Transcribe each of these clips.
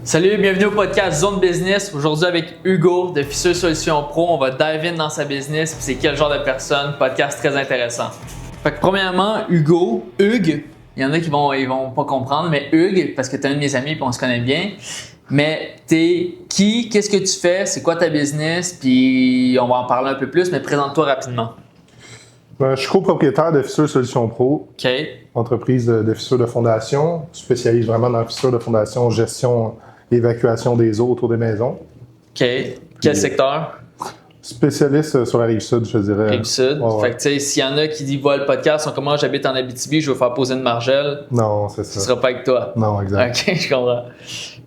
Salut, bienvenue au podcast Zone Business. Aujourd'hui avec Hugo de Fissure Solutions Pro. On va dive in dans sa business puis c'est quel genre de personne. Podcast très intéressant. Fait que premièrement, Hugues, il y en a qui vont pas comprendre, mais Hugues, parce que tu es un de mes amis puis on se connaît bien. Mais t'es qui? Qu'est-ce que tu fais? C'est quoi ta business? Puis on va en parler un peu plus, mais présente-toi rapidement. Je suis copropriétaire de Fissure Solutions Pro, OK. entreprise de fissures de fondation. Je spécialise vraiment dans la fissure de fondation, gestion et évacuation des eaux autour des maisons. OK. Quel secteur? Spécialiste sur la Rive-Sud, je dirais. Rive-Sud. Ouais. Fait que tu sais, s'il y en a qui voient le podcast, sont comme moi, j'habite en Abitibi, je veux faire poser une margelle. Non, c'est ça. Ce sera pas avec toi. Non, exact. OK, je comprends.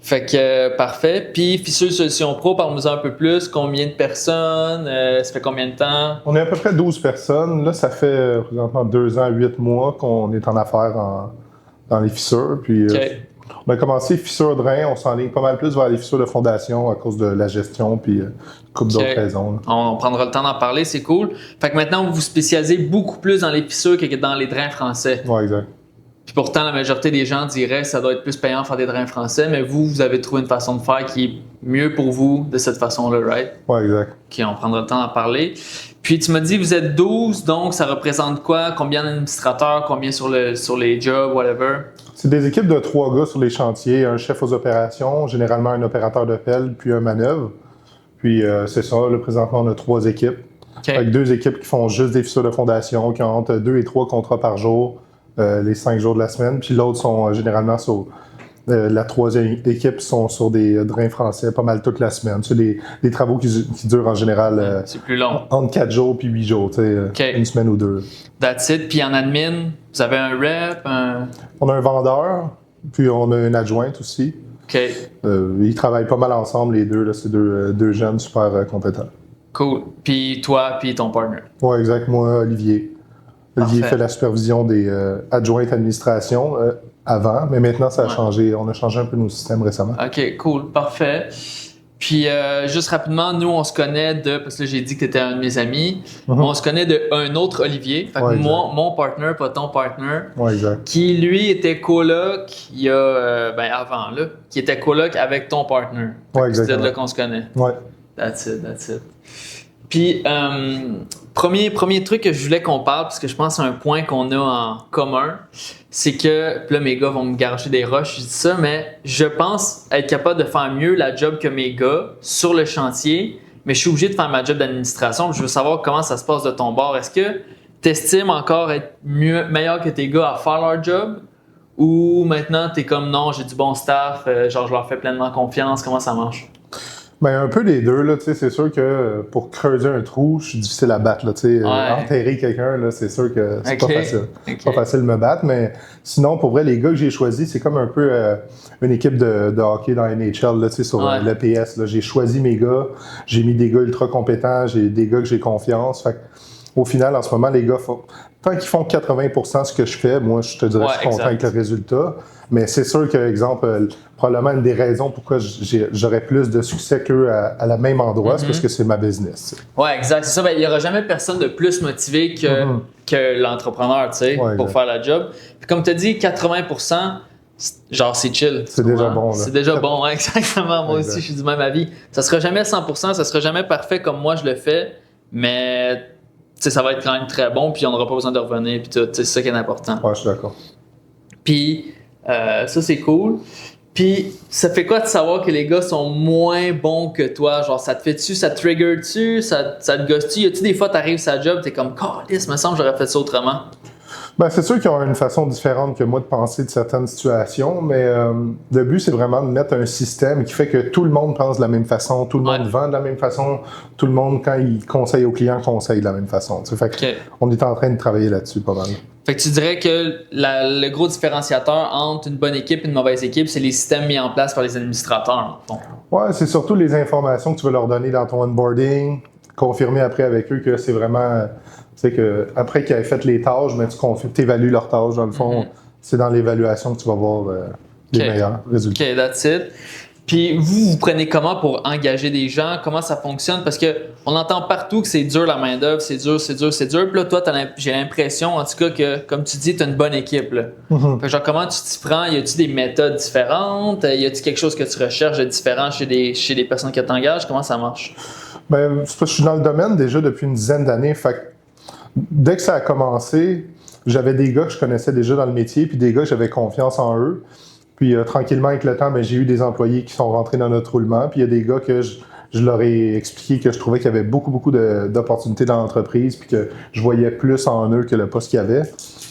Fait que, parfait. Puis, Fissure Solutions Pro, parle-nous un peu plus. Combien de personnes? Ça fait combien de temps? On est à peu près 12 personnes. Là, ça fait présentement 2 ans, 8 mois qu'on est en affaires dans les fissures. Puis, OK. on a commencé fissures drain. On s'enligne pas mal plus vers les fissures de fondation à cause de la gestion puis couple d'autres raisons. Là. On prendra le temps d'en parler, c'est cool. Fait que maintenant, vous vous spécialisez beaucoup plus dans les fissures que dans les drains français. Ouais, exact. Puis pourtant, la majorité des gens diraient que ça doit être plus payant de faire des drains français, mais vous avez trouvé une façon de faire qui est mieux pour vous de cette façon-là, right? Ouais, exact. OK, on prendra le temps d'en parler. Puis tu m'as dit, vous êtes 12, donc ça représente quoi? Combien d'administrateurs? Combien sur les jobs, whatever? C'est des équipes de 3 gars sur les chantiers, un chef aux opérations, généralement un opérateur de pelle, puis un manœuvre. Puis c'est ça, là, présentement, on a 3 équipes. Okay. Avec 2 équipes qui font juste des fissures de fondation, qui ont entre 2 et 3 contrats par jour, les 5 jours de la semaine. Puis l'autre sont généralement sur... la 3e équipe sont sur des drains français pas mal toute la semaine. C'est des travaux qui durent en général c'est plus long. Entre 4 jours puis 8 jours, Okay. Une semaine ou 2. That's it. Puis en admin, vous avez un rep, On a un vendeur, puis on a une adjointe aussi. OK. Ils travaillent pas mal ensemble, les deux. Là, c'est deux jeunes super compétents. Cool. Puis toi, puis ton partner. Oui, exact. Moi, Olivier. Olivier Parfait. fait la supervision des adjointes administration avant, mais maintenant, ça a changé. On a changé un peu nos systèmes récemment. OK, cool. Parfait. Puis, juste rapidement, nous, on se connaît parce que là, j'ai dit que tu étais un de mes amis. On se connaît d'un autre Olivier. Fait que moi, mon partner, pas ton partner. Oui, exact. Qui, lui, était coloc il y a, avant, là. Qui était coloc avec ton partner. Oui, exactement. C'est de là qu'on se connaît. Oui. That's it. Puis, premier truc que je voulais qu'on parle, parce que je pense que c'est un point qu'on a en commun, c'est que, puis là, mes gars vont me garocher des roches, je dis ça, mais je pense être capable de faire mieux la job que mes gars sur le chantier, mais je suis obligé de faire ma job d'administration. Je veux savoir comment ça se passe de ton bord. Est-ce que tu estimes encore être meilleur que tes gars à faire leur job? Ou maintenant, tu es comme non, j'ai du bon staff, genre je leur fais pleinement confiance, comment ça marche? Ben, un peu des deux, là, c'est sûr que pour creuser un trou, je suis difficile à battre, là, enterrer quelqu'un, là, c'est sûr que c'est pas facile. C'est pas facile de me battre, mais sinon, pour vrai, les gars que j'ai choisis, c'est comme un peu une équipe de hockey dans NHL, là, sur l'EPS, là. J'ai choisi mes gars, j'ai mis des gars ultra compétents, j'ai des gars que j'ai confiance, fait au final, en ce moment, les gars, tant qu'ils font 80% ce que je fais, moi, je te dirais que je suis content avec le résultat. Mais c'est sûr que, exemple, probablement une des raisons pourquoi j'aurais plus de succès qu'eux à la même endroit, c'est parce que c'est ma business. Oui, exact. C'est ça. Ben, il n'y aura jamais personne de plus motivé que l'entrepreneur, tu sais, pour faire la job. Puis comme tu as dit, 80%, genre, c'est chill. C'est déjà bon. Là. C'est déjà bon, hein, exactement. Moi aussi, je suis du même avis. Ça sera jamais 100%, ça sera jamais parfait comme moi je le fais, mais ça va être quand même très bon, puis on n'aura pas besoin de revenir, puis tout. C'est ça qui est important. Ouais, je suis d'accord. Puis, ça, c'est cool. Puis, ça fait quoi de savoir que les gars sont moins bons que toi? Genre, ça te fait-tu, ça te trigger-tu, ça te gosse-tu? Y a-tu des fois, t'arrives sur la job, t'es comme, câlisse, me semble, j'aurais fait ça autrement? Ben, c'est sûr qu'ils ont une façon différente que moi de penser de certaines situations, mais le but, c'est vraiment de mettre un système qui fait que tout le monde pense de la même façon, tout le monde vend de la même façon, tout le monde, quand il conseille aux clients, conseille de la même façon. Fait que on est en train de travailler là-dessus pas mal. Fait que tu dirais que le gros différenciateur entre une bonne équipe et une mauvaise équipe, c'est les systèmes mis en place par les administrateurs. Bon. Ouais, c'est surtout les informations que tu vas leur donner dans ton onboarding, confirmer après avec eux que c'est vraiment... Tu sais que après qu'ils aient fait les tâches, mais tu évalues leurs tâches. Dans le fond, c'est dans l'évaluation que tu vas voir les meilleurs résultats. OK, that's it. Puis vous prenez comment pour engager des gens? Comment ça fonctionne? Parce qu'on entend partout que c'est dur la main-d'œuvre, c'est dur. Puis là, toi, j'ai l'impression, en tout cas, que, comme tu dis, tu as une bonne équipe. Là. Fait que genre, comment tu t'y prends? Y a-tu des méthodes différentes? Y a-tu quelque chose que tu recherches de différent chez des personnes que tu engages? Comment ça marche? Ben, c'est parce que je suis dans le domaine déjà depuis une dizaine d'années. Fait que dès que ça a commencé, j'avais des gars que je connaissais déjà dans le métier, puis des gars que j'avais confiance en eux. Puis tranquillement, avec le temps, ben, j'ai eu des employés qui sont rentrés dans notre roulement. Puis il y a des gars que je leur ai expliqué que je trouvais qu'il y avait beaucoup d'opportunités dans l'entreprise, puis que je voyais plus en eux que le poste qu'il y avait.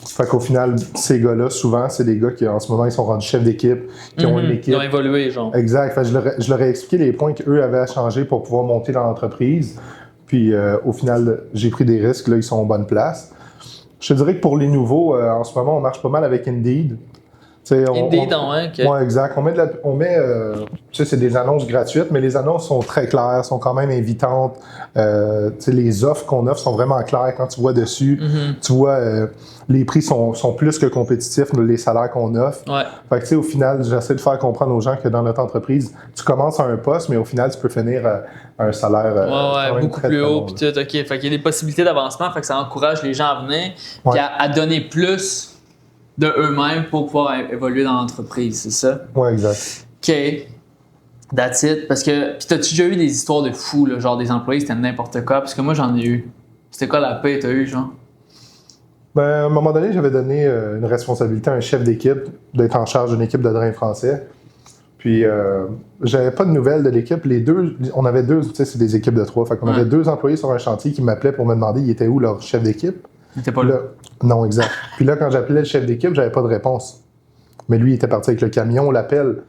Fait qu'au final, ces gars-là, souvent, c'est des gars qui, en ce moment, ils sont rendus chefs d'équipe, qui ont une équipe. Ils ont évolué, genre. Exact. Fait que je leur ai expliqué les points qu'eux avaient à changer pour pouvoir monter dans l'entreprise. Puis au final, j'ai pris des risques. Là, ils sont en bonne place. Je te dirais que pour les nouveaux, en ce moment, on marche pas mal avec Indeed. Indeed, okay. Ouais, exact. C'est des annonces gratuites, mais les annonces sont très claires, sont quand même invitantes. Les offres qu'on offre sont vraiment claires quand tu vois dessus. Tu vois, les prix sont plus que compétitifs, les salaires qu'on offre. Ouais. Fait que, au final, j'essaie de faire comprendre aux gens que dans notre entreprise, tu commences à un poste, mais au final, tu peux finir à un salaire beaucoup plus haut. Puis tout, OK. Fait qu'il y a des possibilités d'avancement, fait que ça encourage les gens à venir puis à donner plus de eux-mêmes pour pouvoir évoluer dans l'entreprise, c'est ça? Oui, exact. OK. That's it. Parce que, puis t'as-tu déjà eu des histoires de fous, là, genre des employés, c'était n'importe quoi? Parce que moi, j'en ai eu. C'était quoi la paix que t'as eu, genre? Ben, à un moment donné, j'avais donné une responsabilité à un chef d'équipe d'être en charge d'une équipe de drain français. Puis, j'avais pas de nouvelles de l'équipe. On avait deux, tu sais, c'est des équipes de 3. Fait qu'on avait 2 employés sur un chantier qui m'appelaient pour me demander, il était où leur chef d'équipe? Il était pas là. Non, exact. Puis là, quand j'appelais le chef d'équipe, j'avais pas de réponse. Mais lui, il était parti avec le camion, on l'appelle.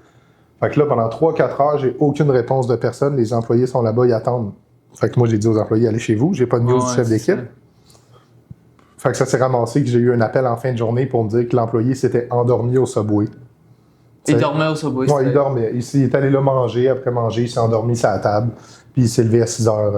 Fait que là, pendant 3-4 heures, j'ai aucune réponse de personne. Les employés sont là-bas, ils attendent. Fait que moi, j'ai dit aux employés, allez chez vous. J'ai pas de news du chef d'équipe. Fait que ça s'est ramassé que j'ai eu un appel en fin de journée pour me dire que l'employé s'était endormi au Subway. Il dormait au Subway? Oui, il dormait. Il est allé là manger. Après manger, il s'est endormi sur la table. Puis il s'est levé à 6 heures.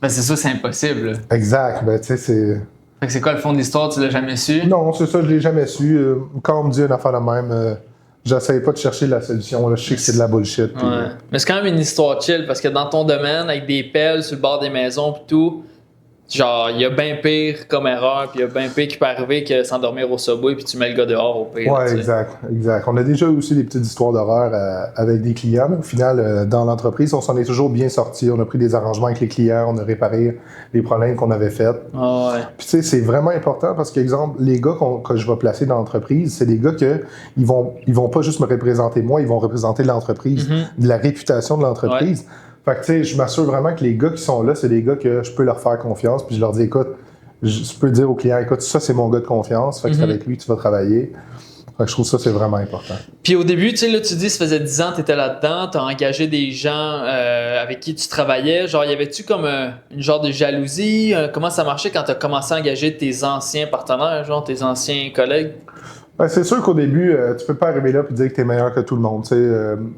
Ben c'est ça, c'est impossible. Là. Exact. Ben, tu sais, c'est... Fait que c'est quoi le fond de l'histoire? Tu l'as jamais su? Non, c'est ça, je l'ai jamais su. Quand on me dit une affaire de même, j'essaie pas de chercher la solution. Là. Je sais que c'est de la bullshit. Puis, mais c'est quand même une histoire chill parce que dans ton domaine, avec des pelles sur le bord des maisons et tout, genre, il y a bien pire comme erreur, puis il y a bien pire qui peut arriver que s'endormir au Subway puis tu mets le gars dehors au pire. Ouais, exact. On a déjà eu aussi des petites histoires d'horreur avec des clients, mais au final, dans l'entreprise, on s'en est toujours bien sorti. On a pris des arrangements avec les clients, on a réparé les problèmes qu'on avait faits. Puis tu sais, c'est vraiment important parce qu'exemple, les gars que je vais placer dans l'entreprise, c'est des gars que ils vont pas juste me représenter moi, ils vont représenter l'entreprise, de la réputation de l'entreprise. Ouais. Fait que, tu sais, je m'assure vraiment que les gars qui sont là, c'est des gars que je peux leur faire confiance. Puis je leur dis, écoute, je peux dire aux clients, écoute, ça, c'est mon gars de confiance. Fait que c'est avec lui que tu vas travailler. Fait que je trouve ça, c'est vraiment important. Puis au début, tu sais, là, tu dis, ça faisait 10 ans que tu étais là-dedans, tu as engagé des gens avec qui tu travaillais. Genre, y avait-tu comme une genre de jalousie? Comment ça marchait quand tu as commencé à engager tes anciens partenaires, genre tes anciens collègues? Ben, c'est sûr qu'au début, tu peux pas arriver là et dire que tu es meilleur que tout le monde.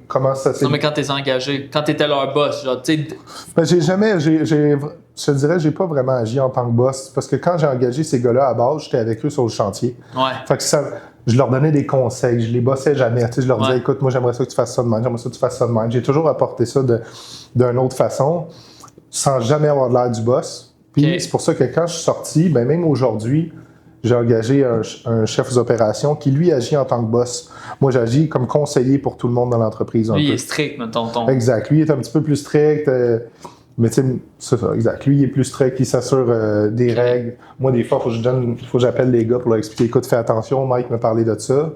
Comment ça s'est... Non, mais quand tu es engagé, quand tu étais leur boss, genre, tu sais. Ben, je te dirais, j'ai pas vraiment agi en tant que boss. Parce que quand j'ai engagé ces gars-là à base, j'étais avec eux sur le chantier. Ouais. Fait que je leur donnais des conseils, je les bossais jamais. Je leur disais, écoute, moi, j'aimerais ça que tu fasses ça de même, j'aimerais ça que tu fasses ça de même. J'ai toujours apporté ça d'une autre façon, sans jamais avoir l'air du boss. Puis c'est pour ça que quand je suis sorti, ben, même aujourd'hui, j'ai engagé un chef d'opération qui, lui, agit en tant que boss. Moi, j'agis comme conseiller pour tout le monde dans l'entreprise. Lui, il est strict, mettons. Exact. Lui, il est un petit peu plus strict. Mais tu sais, c'est ça, exact. Lui, il est plus strict, il s'assure des règles. Moi, des fois, il faut que j'appelle les gars pour leur expliquer, écoute, fais attention, Mike m'a parlé de ça.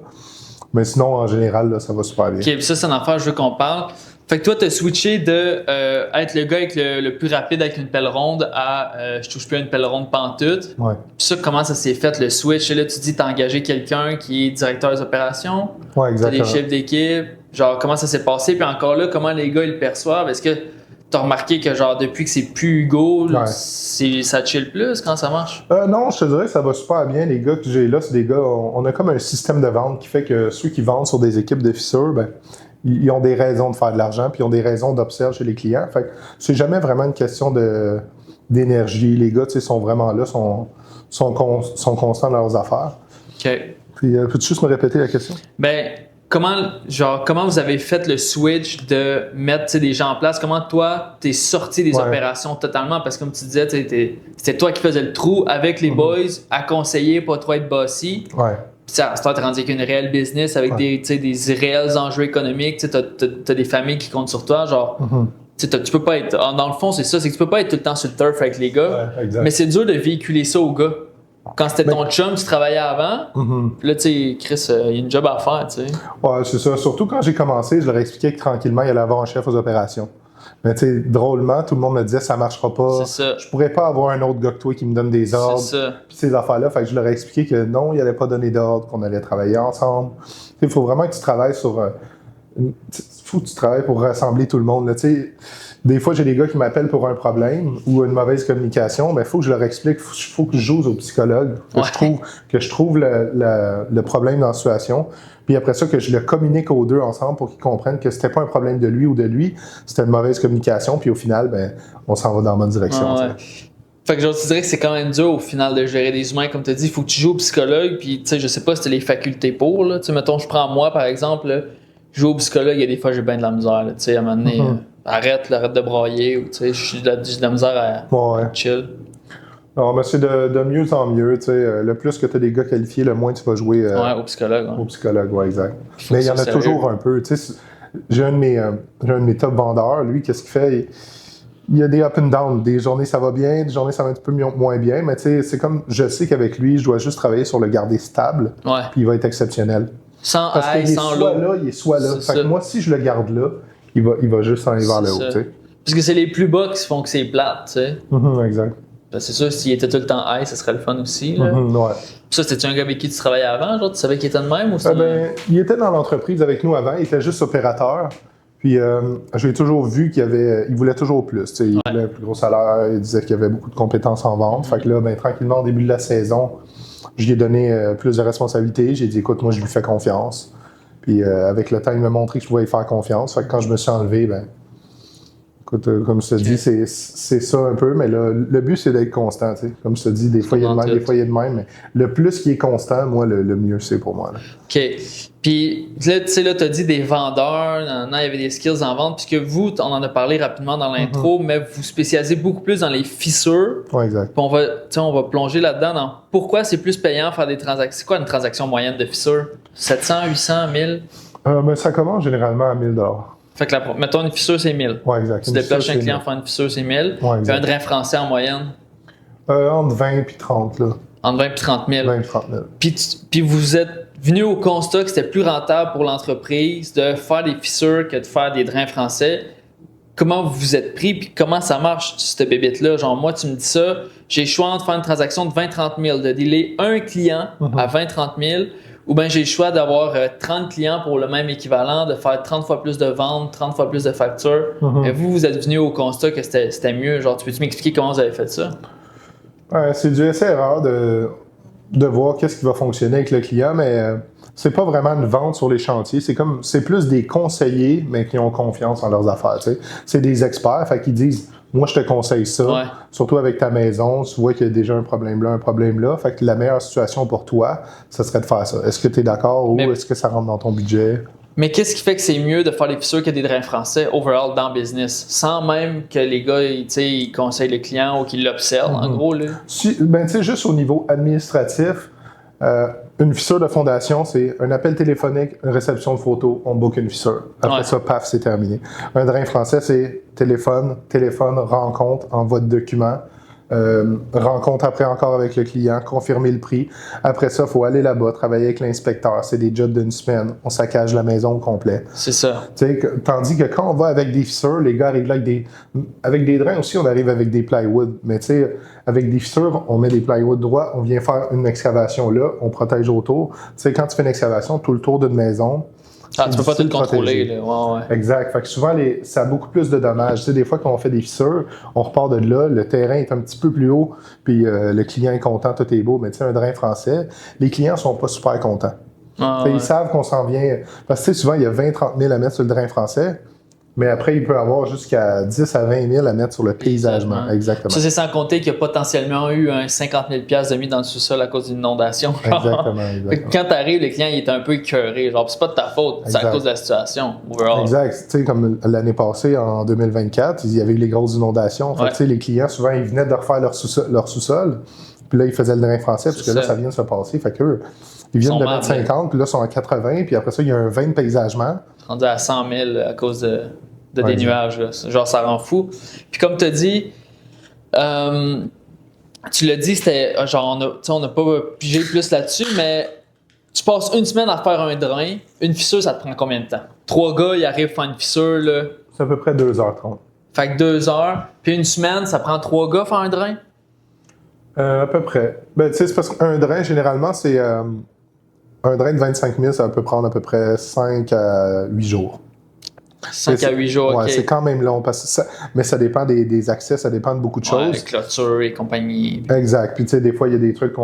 Mais sinon, en général, là, ça va super bien. OK, puis ça, c'est une affaire, je veux qu'on parle. Fait que toi, tu as switché de être le gars avec le plus rapide avec une pelle ronde à je touche plus à une pelle ronde pantoute. Ouais. Puis ça, comment ça s'est fait, le switch? Et là, tu dis, tu as engagé quelqu'un qui est directeur des opérations. Ouais, exactement. Tu as des chefs d'équipe. Genre, comment ça s'est passé? Puis encore là, comment les gars, ils le perçoivent? Est-ce que tu as remarqué que, genre, depuis que c'est plus Hugo, ça chill plus quand ça marche? Non, je te dirais que ça va super bien. Les gars que j'ai là, c'est des gars, on a comme un système de vente qui fait que ceux qui vendent sur des équipes de fissures, ben, ils ont des raisons de faire de l'argent, puis ils ont des raisons d'observer chez les clients. Fait que c'est jamais vraiment une question d'énergie. Les gars, tu sais, sont vraiment là, sont constants dans leurs affaires. OK. Puis, peux-tu juste me répéter la question? Ben, comment vous avez fait le switch de mettre des gens en place? Comment toi, t'es sorti des opérations totalement? Parce que comme tu disais, c'était toi qui faisais le trou avec les boys à conseiller, pas trop être bossy. Ouais. Puis ça t'es rendu avec une réelle business, avec des réels enjeux économiques. Tu as des familles qui comptent sur toi. Genre, tu peux pas être. Dans le fond, c'est ça, c'est que tu peux pas être tout le temps sur le turf avec les gars. Ouais, mais c'est dur de véhiculer ça aux gars. Quand c'était ton chum, tu travaillais avant, puis là, tu sais, Chris, il y a une job à faire, tu sais. Ouais, c'est ça. Surtout quand j'ai commencé, je leur expliquais que tranquillement, il allait avoir un chef aux opérations. Mais tu sais, drôlement, tout le monde me disait ça marchera pas. C'est ça. Je pourrais pas avoir un autre gars que toi qui me donne des ordres. C'est ça. Puis ces affaires-là, fait que je leur ai expliqué que non, il allait pas donner d'ordre, qu'on allait travailler ensemble. Il faut vraiment que tu travailles sur. Faut que tu travailles pour rassembler tout le monde. Là, tu sais. Des fois, j'ai des gars qui m'appellent pour un problème ou une mauvaise communication, mais il faut que je leur explique, il faut que je joue au psychologue, que je trouve le problème dans la situation, puis après ça, que je le communique aux deux ensemble pour qu'ils comprennent que c'était pas un problème de lui ou de lui, c'était une mauvaise communication, puis au final, ben, on s'en va dans la bonne direction. Fait que genre, tu dirais que c'est quand même dur au final de gérer des humains, comme tu as dit, il faut que tu joues au psychologue, puis tu sais, je sais pas si tu as les facultés pour, là. Tu sais, mettons, je prends moi, par exemple, là, jouer au psychologue, il y a des fois, j'ai bien de la misère, tu sais, à un moment donné, arrête de brailler, ou tu sais, j'ai de la misère à chill. Non, mais c'est de mieux en mieux, tu sais, le plus que tu as des gars qualifiés, le moins tu vas jouer au psychologue. Au psychologue, ouais, exact. Mais il y en a toujours un peu, tu sais, j'ai un de mes top vendeurs, lui, qu'est-ce qu'il fait? Il y a des up and down, des journées ça va bien, des journées ça va un petit peu moins bien, mais tu sais, c'est comme, je sais qu'avec lui, je dois juste travailler sur le garder stable, puis il va être exceptionnel. Sans parce high, sans low. Il est soit là. Fait que moi, si je le garde là, il va juste aller vers le haut, tu sais. Parce que c'est les plus bas qui font que c'est plate, tu sais. Exact. C'est sûr, s'il était tout le temps high, ça serait le fun aussi, là. Ouais. Ça, c'était-tu un gars avec qui tu travaillais avant, genre, tu savais qu'il était de même ou ça? Il était dans l'entreprise avec nous avant, il était juste opérateur. Puis j'ai toujours vu il voulait toujours plus. Tu sais, il voulait un plus gros salaire, il disait qu'il y avait beaucoup de compétences en vente. Fait que là, tranquillement, au début de la saison, je lui ai donné plus de responsabilités. J'ai dit, écoute, moi, je lui fais confiance. Puis avec le temps, il m'a montré que je pouvais y faire confiance. Fait que quand je me suis enlevé, écoute, comme je te dis, c'est ça un peu, mais là, le but, c'est d'être constant. Tu sais. Comme je te dis, des fois, il y a de même, des fois, il y a de même. Mais le plus qui est constant, moi, le mieux, c'est pour moi. Là. OK. Puis là, tu sais, là, tu as dit des vendeurs, il y avait des skills en vente, puisque vous, on en a parlé rapidement dans l'intro, mais vous spécialisez beaucoup plus dans les fissures. Oui, exact. Puis on va plonger là-dedans dans pourquoi c'est plus payant faire des transactions. C'est quoi une transaction moyenne de fissure? 700, 800, 1000? Mais ça commence généralement à 1000 $. Fait que, mettons, une fissure, c'est 1000. Oui, exact. Tu déplaces un client faire une fissure, c'est 1000. Ouais, puis un drain français en moyenne? Entre 20 et 30, là. Entre 20 et 30 000. 20 et 30 000. Puis vous êtes venu au constat que c'était plus rentable pour l'entreprise de faire des fissures que de faire des drains français. Comment vous vous êtes pris, puis comment ça marche, cette bébête-là? Genre, moi, tu me dis ça, j'ai le choix de faire une transaction de 20-30 000, de dealer un client à 20-30 000, ou bien j'ai le choix d'avoir 30 clients pour le même équivalent, de faire 30 fois plus de ventes, 30 fois plus de factures. Et vous êtes venu au constat que c'était mieux. Genre, tu peux-tu m'expliquer comment vous avez fait ça? C'est du essai-erreur de voir qu'est-ce qui va fonctionner avec le client, mais c'est pas vraiment une vente sur les chantiers. C'est plus des conseillers, mais qui ont confiance en leurs affaires. Tu sais. C'est des experts, fait qu'ils disent moi je te conseille ça, surtout avec ta maison, tu vois qu'il y a déjà un problème là, fait que la meilleure situation pour toi, ça serait de faire ça. Est-ce que tu es d'accord ou est-ce que ça rentre dans ton budget? Mais qu'est-ce qui fait que c'est mieux de faire les fissures que des drains français overall dans le business, sans même que les gars ils conseillent le client ou qu'ils l'observent, en gros? Là. Tu sais, juste au niveau administratif, une fissure de fondation, c'est un appel téléphonique, une réception de photos, on book une fissure. Après ça, paf, c'est terminé. Un drain français, c'est téléphone, rencontre, envoi de documents, rencontre après encore avec le client, confirmer le prix. Après ça, il faut aller là-bas, travailler avec l'inspecteur. C'est des jobs d'une semaine. On saccage la maison au complet. C'est ça. Tandis que quand on va avec des fissures, les gars arrivent là avec des drains aussi, on arrive avec des plywood. Mais tu sais, avec des fissures, on met des plywood droits, on vient faire une excavation là, on protège autour. Tu sais, quand tu fais une excavation, tout le tour d'une maison, tu peux pas tout contrôler. Là. Ouais. Exact. Fait que souvent, ça a beaucoup plus de dommages. Tu sais, des fois, quand on fait des fissures, on repart de là, le terrain est un petit peu plus haut, puis le client est content, tout est beau. Mais tu sais, un drain français, les clients sont pas super contents. Ils savent qu'on s'en vient. Parce que souvent, il y a 20-30 000 à mettre sur le drain français. Mais après, il peut avoir jusqu'à 10 à 20 000 à mettre sur le paysagement. Exactement. Ça, c'est sans compter qu'il y a potentiellement eu un 50 000 de mis dans le sous-sol à cause d'une inondation. Exactement. Quand tu arrives, le client il est un peu écœuré. Genre, c'est pas de ta faute, c'est à cause de la situation. Overall. Exact. Tu sais, comme l'année passée, en 2024, il y avait eu les grosses inondations. Fait que, les clients, souvent, ils venaient de refaire leur sous-sol. Puis là, ils faisaient le drain français, parce que là, ça vient de se passer. Fait qu'eux, ils viennent de mettre 50, puis là, ils sont à 80, puis après ça, il y a un 20 de paysagement. Rendu à 100 000 à cause de des nuages. Là. Genre, ça rend fou. Puis comme tu as dit, tu l'as dit, c'était genre, on n'a pas pigé plus là-dessus, mais tu passes une semaine à faire un drain. Une fissure, ça te prend combien de temps? 3 gars, ils arrivent à faire une fissure. Là. C'est à peu près 2h30. Fait que 2 heures. Puis une semaine, ça prend 3 gars faire un drain? À peu près. Ben, tu sais, c'est parce qu'un drain, généralement, c'est... un drain de 25 000, ça peut prendre à peu près 5 à 8 jours. 5 à 8 jours, ouais, c'est quand même long. Mais ça dépend des accès, ça dépend de beaucoup de choses. Les clôtures et compagnie. Exact. Puis tu sais, des fois, il y a des trucs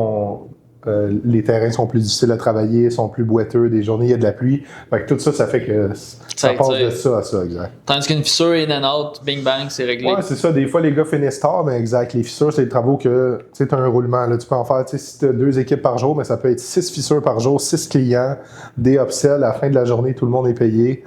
les terrains sont plus difficiles à travailler, sont plus boiteux, des journées, il y a de la pluie. Fait que tout ça, ça fait que ça passe de ça à ça, exact. Tandis qu'une fissure in and out, bing bang, c'est réglé. Ouais, c'est ça. Des fois, les gars finissent tard, mais exact. Les fissures, c'est des travaux que, tu sais, tu as un roulement. Là, tu peux en faire, tu sais, si tu as 2 équipes par jour, mais ça peut être 6 fissures par jour, 6 clients, des upsells. À la fin de la journée, tout le monde est payé.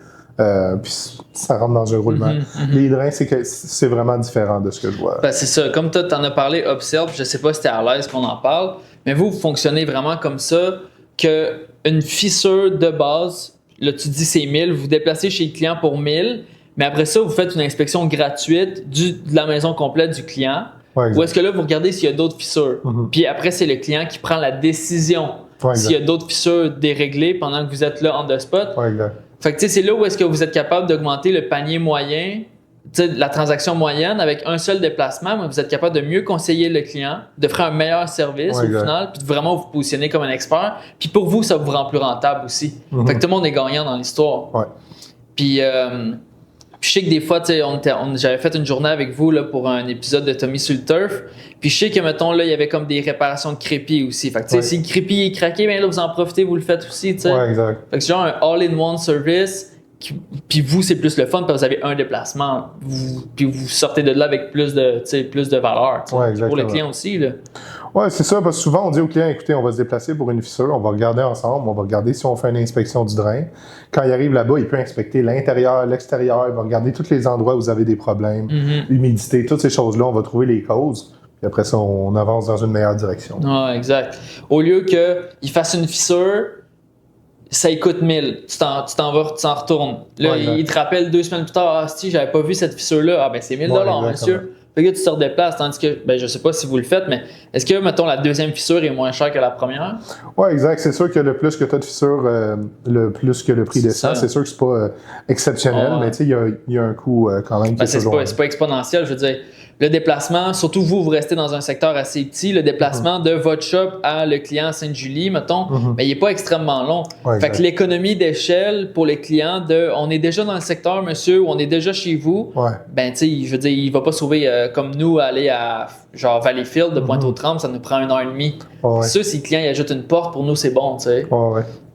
Puis ça rentre dans un roulement. Les drains, c'est vraiment différent de ce que je vois. Ben, c'est ça. Comme toi, tu en as parlé, upsell, je sais pas si tu es à l'aise qu'on en parle, mais vous fonctionnez vraiment comme ça, qu'une fissure de base, là, tu dis c'est 1000, vous déplacez chez le client pour 1000, mais après ça, vous faites une inspection gratuite de la maison complète du client. Ouais, ou est-ce que là, vous regardez s'il y a d'autres fissures? Puis après, c'est le client qui prend la décision s'il y a d'autres fissures déréglées pendant que vous êtes là on the spot. Ouais, exact. Fait que tu sais, c'est là où est-ce que vous êtes capable d'augmenter le panier moyen, la transaction moyenne avec un seul déplacement, mais vous êtes capable de mieux conseiller le client, de faire un meilleur service au final, puis de vraiment vous positionner comme un expert. Puis pour vous, ça vous rend plus rentable aussi. Fait que tout le monde est gagnant dans l'histoire. Ouais. Puis je sais que des fois, j'avais fait une journée avec vous là, pour un épisode de Tommy sur le turf. Puis je sais que, mettons, là, il y avait comme des réparations de crépi aussi. Fait que, tu sais, si le crépi est craqué, bien là, vous en profitez, vous le faites aussi, tu sais. Ouais, exact. Fait que c'est genre un all-in-one service. Puis vous, c'est plus le fun parce que vous avez un déplacement. Puis vous sortez de là avec plus de valeur. Ouais, pour le client aussi, là. Oui, c'est ça, parce que souvent on dit au client, écoutez, on va se déplacer pour une fissure, on va regarder ensemble, on va regarder si on fait une inspection du drain. Quand il arrive là-bas, il peut inspecter l'intérieur, l'extérieur, il va regarder tous les endroits où vous avez des problèmes, l'humidité, toutes ces choses-là, on va trouver les causes. Puis après ça, on avance dans une meilleure direction. Ah, exact. Au lieu qu'il fasse une fissure, ça coûte 1000. Tu t'en retournes. Là, il te rappelle 2 semaines plus tard, si j'avais pas vu cette fissure-là, ah ben c'est 1000 monsieur. Fait que tu te redéplaces, tandis que, ben je sais pas si vous le faites, mais est-ce que, mettons, la deuxième fissure est moins chère que la première? Oui, exact. C'est sûr que le plus que tu as de fissures, le plus que le prix descend. C'est sûr que c'est pas exceptionnel, mais tu sais, il y a un coût quand même qui est toujours... C'est pas exponentiel, je veux dire. Le déplacement, surtout vous restez dans un secteur assez petit, le déplacement de votre shop à le client à Sainte-Julie, mettons, mais il n'est pas extrêmement long. Fait que l'économie d'échelle pour les clients on est déjà dans le secteur, monsieur, ou on est déjà chez vous, ben tu sais, je veux dire, il ne va pas sauver comme nous aller à genre Valleyfield de Pointe-aux-Trembles, ça nous prend 1h30. Ça, si le client il ajoute une porte, pour nous, c'est bon, tu sais.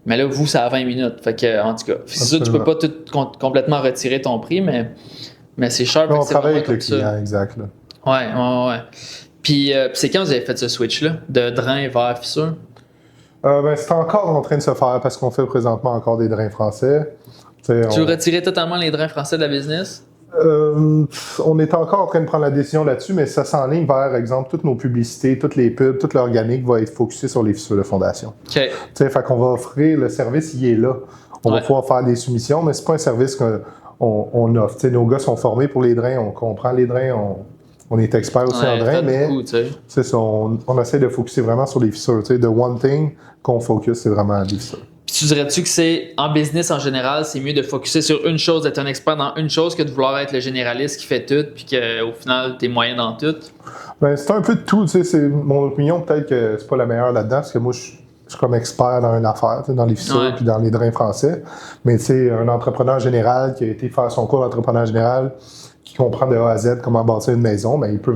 Mais là, vous, c'est à 20 minutes. Fait que, en tout cas, c'est sûr, tu peux pas tout complètement retirer ton prix, mais c'est cher. On travaille avec le client, exact. Là. Ouais. Puis c'est quand vous avez fait ce switch-là, de drain vers fissure? C'est encore en train de se faire parce qu'on fait présentement encore des drains français. Tu veux retirer totalement les drains français de la business? On est encore en train de prendre la décision là-dessus, mais ça s'enligne vers, exemple, toutes nos publicités, toutes les pubs, tout l'organique va être focusé sur les fissures de fondation. OK. Fait qu'on va offrir le service, il est là. On va pouvoir faire des soumissions, mais c'est pas un service qu'on offre. T'sais, nos gars sont formés pour les drains, on comprend les drains, on est expert aussi en drains, mais c'est ça, on essaie de focuser vraiment sur les fissures. The one thing qu'on focus, c'est vraiment les fissures. Puis tu dirais-tu que c'est, en business en général, c'est mieux de focuser sur une chose, d'être un expert dans une chose que de vouloir être le généraliste qui fait tout, puis qu'au final, t'es moyen dans tout? Ben, c'est un peu de tout. Mon opinion, peut-être que c'est pas la meilleure là-dedans, parce que moi, je suis comme expert dans une affaire, dans les fissures puis dans les drains français. Mais un entrepreneur général qui a été faire son cours d'entrepreneur général, qui comprend de A à Z comment bâtir une maison, mais il peut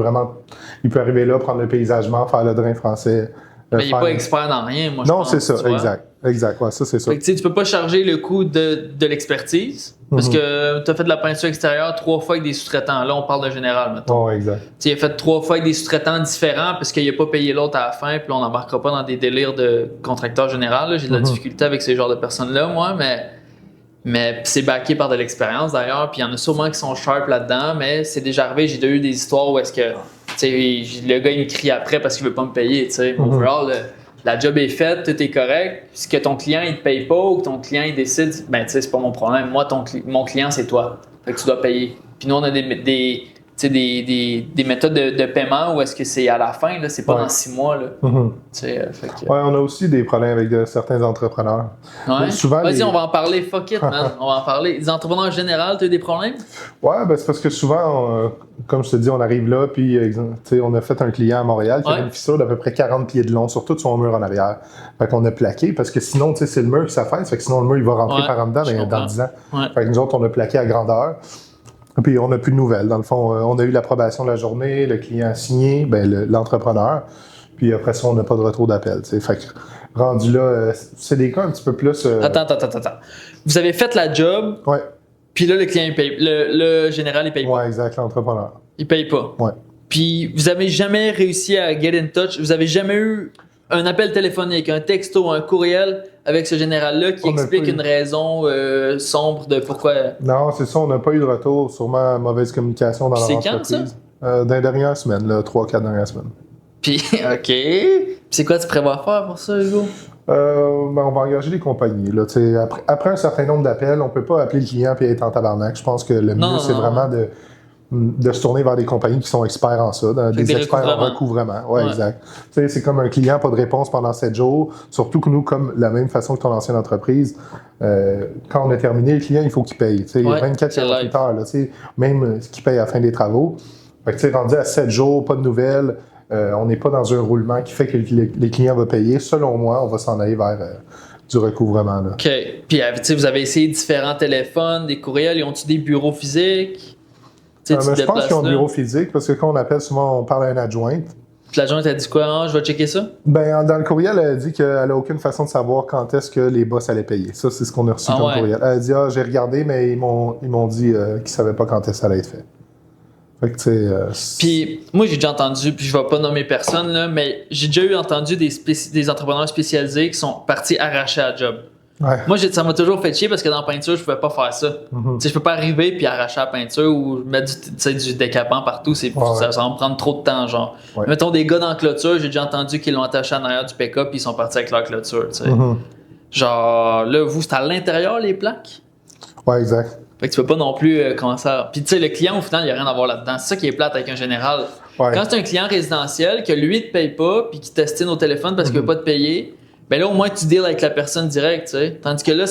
arriver là, prendre le paysagement, faire le drain français. Mais il n'est pas expert dans rien, moi, je pense. Non, c'est ça, exact. Exact, ouais, ça c'est ça. Fait que, tu peux pas charger le coût de l'expertise parce que tu as fait de la peinture extérieure 3 fois avec des sous-traitants. Là, on parle de général, mettons. Oh, exact. Il a fait 3 fois avec des sous-traitants différents parce qu'il n'a pas payé l'autre à la fin, puis on n'embarquera pas dans des délires de contracteur général. J'ai de la difficulté avec ces genres de personnes-là, moi, mais c'est backé par de l'expérience d'ailleurs, puis il y en a sûrement qui sont sharp là-dedans, mais c'est déjà arrivé, j'ai déjà eu des histoires où est-ce que le gars il me crie après parce qu'il veut pas me payer. Overall, la job est faite, tout est correct. Puis que ton client il te paye pas ou que ton client il décide, ben tu sais, c'est pas mon problème. Moi, mon client c'est toi. Fait que tu dois payer. Puis nous on a des méthodes de paiement où est-ce que c'est à la fin, là, c'est pas dans 6 mois. Là. On a aussi des problèmes avec certains entrepreneurs. Ouais. Vas-y, on va en parler. Fuck it, man. On va en parler. Les entrepreneurs en général, tu as eu des problèmes? Ouais, ben c'est parce que souvent, comme je te dis, on arrive là, puis on a fait un client à Montréal qui avait une fissure d'à peu près 40 pieds de long sur tout son mur en arrière. Fait qu'on a plaqué, parce que sinon, c'est le mur qui s'affaisse, fait que sinon le mur il va rentrer par en dedans dans 10 ans. Fait que nous autres, on a plaqué à grandeur. Puis on n'a plus de nouvelles. Dans le fond, on a eu l'approbation de la journée, le client a signé, l'entrepreneur. Puis après ça, on n'a pas de retour d'appel. Fait que rendu là, c'est des cas un petit peu plus. Attends. Vous avez fait la job. Ouais. Puis là, le client, il paye. Le général, il paye pas. Ouais, exact, l'entrepreneur. Il paye pas. Ouais. Puis vous avez jamais réussi à get in touch. Vous avez jamais eu un appel téléphonique, un texto, un courriel avec ce général-là qui explique une raison sombre de pourquoi. Non, c'est ça, on n'a pas eu de retour. Sûrement mauvaise communication dans l'entreprise. C'est quand, ça? Dans les dernières semaines, 3-4 dernières semaines. Puis, OK. Puis c'est quoi tu prévois faire pour ça, Hugo? On va engager des compagnies. Là, après un certain nombre d'appels, on peut pas appeler le client et être en tabarnak. Je pense que le mieux, c'est vraiment de se tourner vers des compagnies qui sont experts en ça, des experts en recouvrement. Ouais, exact. C'est comme un client, pas de réponse pendant 7 jours. Surtout que nous, comme la même façon que ton ancienne entreprise, quand on a terminé, le client, il faut qu'il paye. 24 heures, même ce qu'il paye à la fin des travaux. Fait que, rendu à 7 jours, pas de nouvelles, on n'est pas dans un roulement qui fait que les clients vont payer. Selon moi, on va s'en aller vers du recouvrement. Là. OK. Puis, vous avez essayé différents téléphones, des courriels, ils ont-tu des bureaux physiques? Je pense qu'ils ont un bureau physique parce que quand on appelle, souvent on parle à une adjointe. Puis l'adjointe a dit quoi? Je vais checker ça? Dans le courriel, elle a dit qu'elle n'a aucune façon de savoir quand est-ce que les boss allaient payer. Ça, c'est ce qu'on a reçu comme courriel. Elle a dit j'ai regardé, mais ils m'ont dit qu'ils ne savaient pas quand est-ce que ça allait être fait. Fait que, puis moi, j'ai déjà entendu, puis je ne vais pas nommer personne, là, mais j'ai déjà entendu des entrepreneurs spécialisés qui sont partis arracher à la job. Ouais. Moi, ça m'a toujours fait chier parce que dans la peinture, je pouvais pas faire ça. Je peux pas arriver puis arracher la peinture ou mettre du décapant partout. Ça va me prendre trop de temps, genre. Ouais. Mettons des gars dans la clôture, j'ai déjà entendu qu'ils l'ont attaché en arrière du pick-up puis ils sont partis avec leur clôture, Genre, là, vous, c'est à l'intérieur, les plaques? Ouais, exact. Fait que tu peux pas non plus commencer à... Puis tu sais, le client, au final, il n'y a rien à voir là-dedans. C'est ça qui est plate avec un général. Ouais. Quand c'est un client résidentiel, que lui, il te paye pas puis qu'il t'estime au téléphone parce qu'il veut pas te payer, ben là, au moins, tu deals avec la personne directe, tu sais. Tandis que là,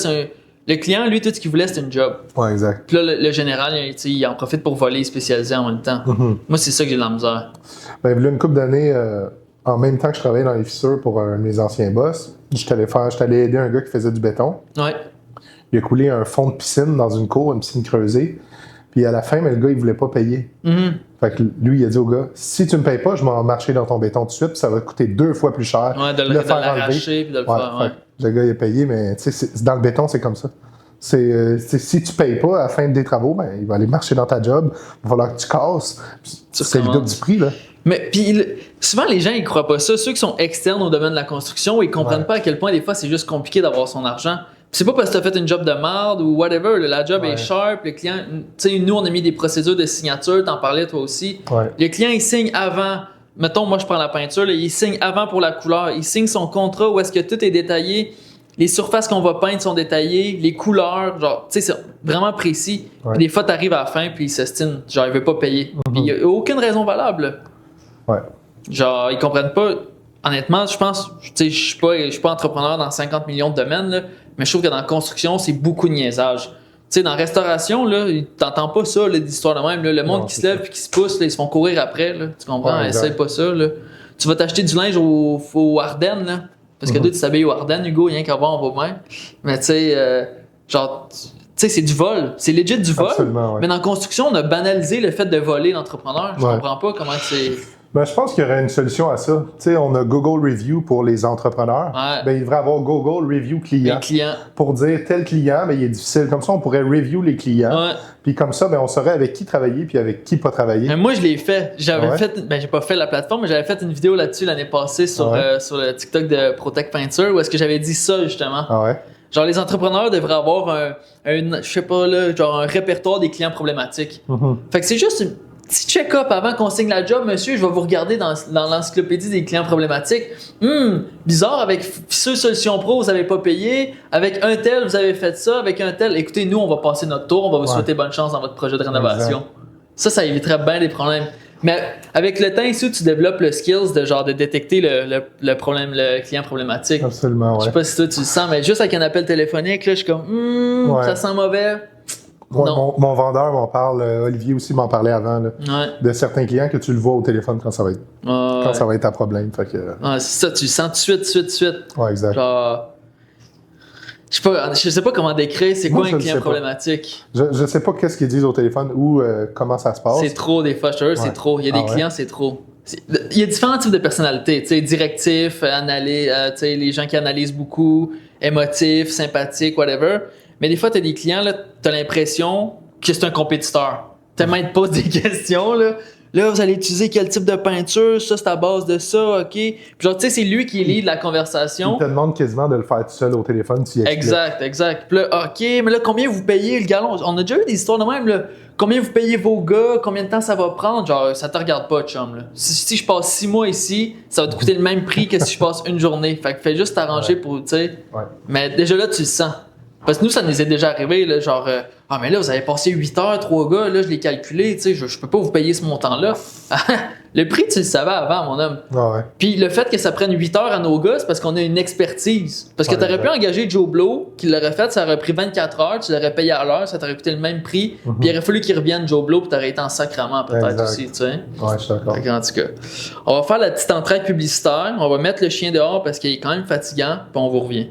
le client, lui, tout ce qu'il voulait, c'était une job. Ouais, exact. Puis là, le général, il en profite pour voler spécialisé en même temps. Moi, c'est ça que j'ai de la misère. Ben, il y a une couple d'années, en même temps que je travaillais dans les fissures pour un de mes anciens boss, j'étais allé aider un gars qui faisait du béton. Ouais. Il a coulé un fond de piscine dans une cour, une piscine creusée. Puis à la fin, mais le gars, il voulait pas payer. Fait que lui, il a dit au gars, si tu me payes pas, je vais marcher dans ton béton tout de suite, puis ça va te coûter 2 fois plus cher. Ouais, de l'arracher puis de le faire. Ouais. Le gars, il a payé, mais dans le béton, c'est comme ça. Si tu payes pas à la fin des travaux, ben, il va aller marcher dans ta job, il va falloir que tu casses. C'est le double du prix, là. Mais puis souvent, les gens, ils croient pas ça. Ceux qui sont externes au domaine de la construction, ils comprennent pas à quel point, des fois, c'est juste compliqué d'avoir son argent. C'est pas parce que t'as fait une job de merde ou whatever, la job est sharp, le client, tu sais, nous on a mis des procédures de signature, t'en parlais toi aussi. Ouais. Le client il signe avant, mettons moi je prends la peinture, là, il signe avant pour la couleur, il signe son contrat où est-ce que tout est détaillé, les surfaces qu'on va peindre sont détaillées, les couleurs, genre, tu sais, c'est vraiment précis. Ouais. Des fois t'arrives à la fin puis il s'estime, genre il veut pas payer. Puis il y a aucune raison valable. Ouais. Genre ils comprennent pas. Honnêtement, je pense, tu sais, je suis pas entrepreneur dans 50 millions de domaines, là, mais je trouve que dans la construction, c'est beaucoup de niaisage. Tu sais, dans la restauration, là, t'entends pas ça, l'histoire de même. Là. Le monde qui se lève et qui se pousse, là, ils se font courir après. Là. Tu comprends? Essaye pas ça. Là. Tu vas t'acheter du linge au Ardennes, là, parce que toi, tu t'habilles au Ardennes, Hugo, rien qu'à voir, on va bien. Mais tu sais, genre... Tu sais, c'est du vol. C'est legit du vol. Absolument, ouais. Mais dans la construction, on a banalisé le fait de voler l'entrepreneur. Je comprends pas comment c'est... Ben, je pense qu'il y aurait une solution à ça. Tu sais, on a Google Review pour les entrepreneurs. Ouais. Ben, il devrait avoir Google Review client. Les clients. Pour dire tel client, ben, il est difficile. Comme ça, on pourrait review les clients. Ouais. Puis comme ça, ben, on saurait avec qui travailler puis avec qui pas travailler. Mais moi, je l'ai fait. J'avais fait, ben, j'ai pas fait la plateforme, mais j'avais fait une vidéo là-dessus l'année passée sur le TikTok de Protect Peinture où est-ce que j'avais dit ça, justement. Ah ouais? Genre, les entrepreneurs devraient avoir je sais pas, là, genre un répertoire des clients problématiques. Fait que c'est juste une petit check-up avant qu'on signe la job, monsieur. Je vais vous regarder dans l'encyclopédie des clients problématiques. Bizarre, avec Fissure Solutions Pro, vous n'avez pas payé. Avec un tel, vous avez fait ça. Avec un tel, écoutez, nous, on va passer notre tour. On va vous souhaiter bonne chance dans votre projet de rénovation. Exact. Ça éviterait bien des problèmes. Mais avec le temps, ici, tu développes le skills de détecter le problème, le client problématique. Absolument, ouais. Je sais pas si toi, tu le sens, mais juste avec un appel téléphonique, là, je suis comme, ça sent mauvais. Ouais, mon vendeur m'en parle, Olivier aussi m'en parlait avant, là, de certains clients que tu le vois au téléphone quand ça va être, ça va être un problème. Fait que, c'est ça, tu le sens tout de suite. Ouais, exact. Genre, je sais pas comment décrire c'est quoi un client problématique. Je sais pas qu'est-ce qu'ils disent au téléphone ou comment ça se passe. C'est trop des fois, je te jure, c'est trop. Il y a des clients, c'est trop. Il y a différents types de personnalités, tu sais, directifs, tu sais, les gens qui analysent beaucoup, émotifs, sympathiques, whatever. Mais des fois, tu as des clients, là, tu as l'impression que c'est un compétiteur. Tellement il te pose des questions, là. Là, vous allez utiliser quel type de peinture? Ça, c'est à base de ça, OK? Puis genre, tu sais, c'est lui qui lit la conversation. Il te demande quasiment de le faire tout seul au téléphone. Exact. Puis là, OK, mais là, combien vous payez le gallon? On a déjà eu des histoires de même, là. Combien vous payez vos gars? Combien de temps ça va prendre? Genre, ça te regarde pas, chum, là. Si je passe 6 mois ici, ça va te coûter le même prix que si je passe une journée. Fait que fais juste t'arranger pour, tu sais. Ouais. Mais déjà là, tu le sens. Parce que nous, ça nous est déjà arrivé, là, genre, mais là, vous avez passé 8 heures, 3 gars, là, je l'ai calculé, tu sais, je peux pas vous payer ce montant-là. Le prix, tu le savais avant, mon homme. Puis le fait que ça prenne 8 heures à nos gars, c'est parce qu'on a une expertise. Parce que tu aurais pu engager Joe Blow, qui l'aurait fait, ça aurait pris 24 heures, tu l'aurais payé à l'heure, ça t'aurait coûté le même prix, puis il aurait fallu qu'il revienne Joe Blow, puis t'aurais été en sacrement peut-être aussi, tu sais. Ouais, je suis d'accord. En tout cas, on va faire la petite entraide publicitaire, on va mettre le chien dehors parce qu'il est quand même fatigant, puis on vous revient.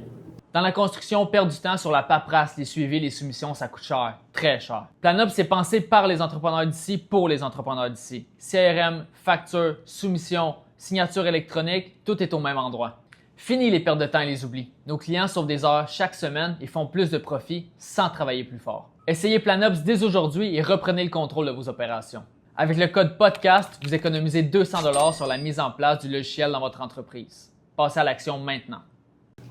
Dans la construction, perdre du temps sur la paperasse, les suivis, les soumissions, ça coûte cher, très cher. PlanUp, c'est pensé par les entrepreneurs d'ici, pour les entrepreneurs d'ici. CRM, facture, soumission, signature électronique, tout est au même endroit. Fini les pertes de temps et les oublis. Nos clients sauvent des heures chaque semaine et font plus de profit sans travailler plus fort. Essayez PlanUp dès aujourd'hui et reprenez le contrôle de vos opérations. Avec le code PODCAST, vous économisez 200 $ sur la mise en place du logiciel dans votre entreprise. Passez à l'action maintenant.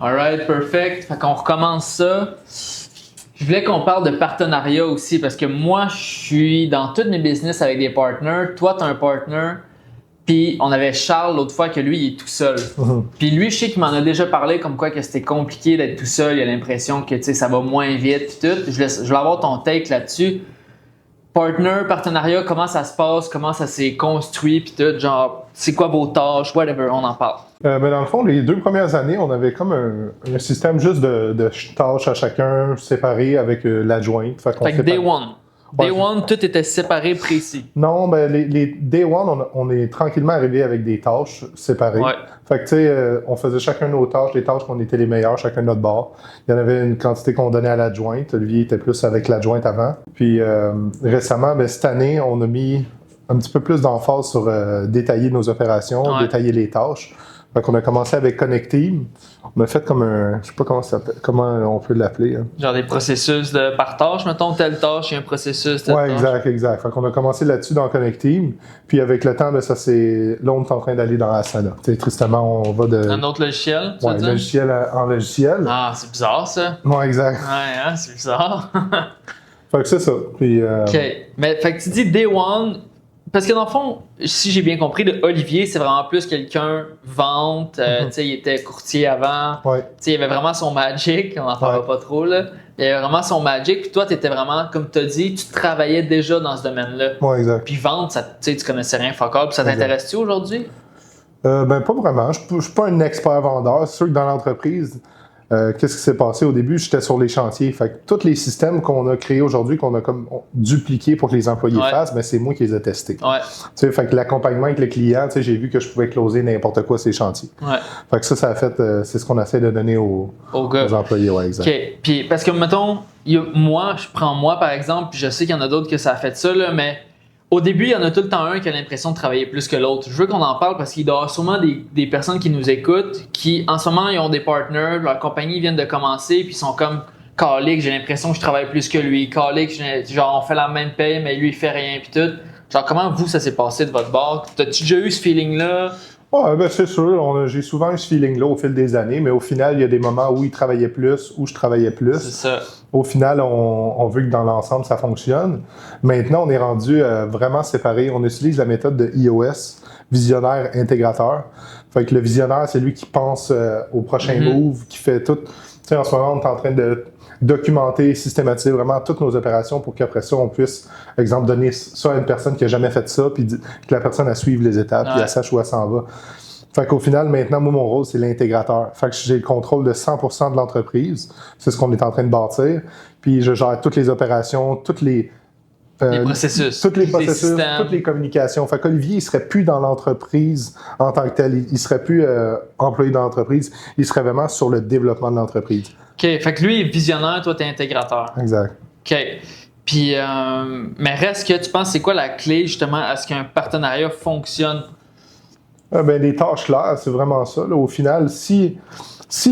Alright, perfect. Fait qu'on recommence ça. Je voulais qu'on parle de partenariat aussi parce que moi, je suis dans tous mes business avec des partners. Toi, tu as un partner. Puis on avait Charles l'autre fois que lui, il est tout seul. Puis lui, je sais qu'il m'en a déjà parlé comme quoi que c'était compliqué d'être tout seul. Il a l'impression que ça va moins vite puis tout. Je voulais avoir ton take là-dessus. Partner, partenariat, comment ça se passe, comment ça s'est construit, puis tout, genre, c'est quoi vos tâches, whatever, on en parle. Ben dans le fond, les 2 premières années, on avait comme un système juste de tâches à chacun séparées avec l'adjointe. Fait que Day One. Day One, tout était séparé, précis. Non, ben les Day One, on est tranquillement arrivé avec des tâches séparées. Ouais. Fait que tu sais, on faisait chacun nos tâches, les tâches qu'on était les meilleurs, chacun de notre bord. Il y en avait une quantité qu'on donnait à l'adjointe. Olivier était plus avec l'adjointe avant. Puis récemment, ben, cette année, on a mis un petit peu plus d'emphase sur détailler nos opérations, détailler les tâches. Fait qu'on a commencé avec Connecteam. On a fait comme un, je sais pas comment on peut l'appeler. Hein. Genre des processus par tâche, mettons, telle tâche, il y a un processus, telle tâche. Exact. Fait qu'on a commencé là-dessus dans Connecteam. Puis avec le temps, ben, là, on est en train d'aller dans Asana. T'sais, tristement, on va de... Un autre logiciel, tu veux dire? Logiciel en logiciel. Ah, c'est bizarre, ça. Ouais, exact. Ouais, hein, c'est bizarre. Fait que c'est ça. Puis, OK. Mais fait que tu dis Day One... Parce que dans le fond, si j'ai bien compris, de Olivier, c'est vraiment plus quelqu'un vente. Tu sais, il était courtier avant. Ouais. Tu sais, il avait vraiment son magic. On n'en parlera pas trop, là. Il avait vraiment son magic. Puis toi, tu étais vraiment, comme tu as dit, tu travaillais déjà dans ce domaine-là. Ouais, exact. Puis vente, tu sais, tu connaissais rien, fuck all. Puis ça t'intéresse-tu aujourd'hui? Ben, pas vraiment. Je suis pas un expert vendeur. C'est sûr que dans l'entreprise, qu'est-ce qui s'est passé au début? J'étais sur les chantiers. Fait que tous les systèmes qu'on a créés aujourd'hui, qu'on a comme dupliqués pour que les employés fassent, ben c'est moi qui les ai testés. Ouais. Tu sais, fait que l'accompagnement avec le client, tu sais, j'ai vu que je pouvais closer n'importe quoi ces chantiers. Ouais. Fait que ça a fait, c'est ce qu'on essaie de donner aux employés. Ouais, exact. OK. Puis parce que, mettons, je prends moi par exemple, puis je sais qu'il y en a d'autres que ça a fait ça, là, mais au début, il y en a tout le temps un qui a l'impression de travailler plus que l'autre. Je veux qu'on en parle parce qu'il doit y avoir sûrement des personnes qui nous écoutent qui, en ce moment, ils ont des partners, leur compagnie vient de commencer, puis ils sont comme calique, j'ai l'impression que je travaille plus que lui. Calique, genre, on fait la même paye, mais lui, il fait rien, puis tout. Genre, comment vous, ça s'est passé de votre bord? T'as-tu déjà eu ce feeling-là? Ouais, ben c'est sûr. J'ai souvent eu ce feeling-là au fil des années, mais au final, il y a des moments où il travaillait plus, où je travaillais plus. C'est ça. Au final, on veut que dans l'ensemble, ça fonctionne. Maintenant, on est rendu vraiment séparés. On utilise la méthode de IOS, visionnaire intégrateur. Fait que le visionnaire, c'est lui qui pense au prochain move, qui fait tout. Tu sais, en ce moment, on est en train de documenter, systématiser vraiment toutes nos opérations pour qu'après ça, on puisse, exemple, donner ça à une personne qui n'a jamais fait ça, puis que la personne, elle suive les étapes, puis elle sache où elle s'en va. Fait qu'au final, maintenant, moi, mon rôle, c'est l'intégrateur. Fait que j'ai le contrôle de 100% de l'entreprise. C'est ce qu'on est en train de bâtir. Puis je gère toutes les opérations, tous les processus. Toutes les processus, toutes les communications. Fait qu'Olivier, il serait plus dans l'entreprise en tant que tel. Il serait plus employé dans l'entreprise. Il serait vraiment sur le développement de l'entreprise. OK. Fait que lui est visionnaire, toi, t'es intégrateur. Exact. OK. Puis, mais reste que tu penses, c'est quoi la clé, justement, à ce qu'un partenariat fonctionne? Ben, des tâches claires, c'est vraiment ça. Là. Au final, si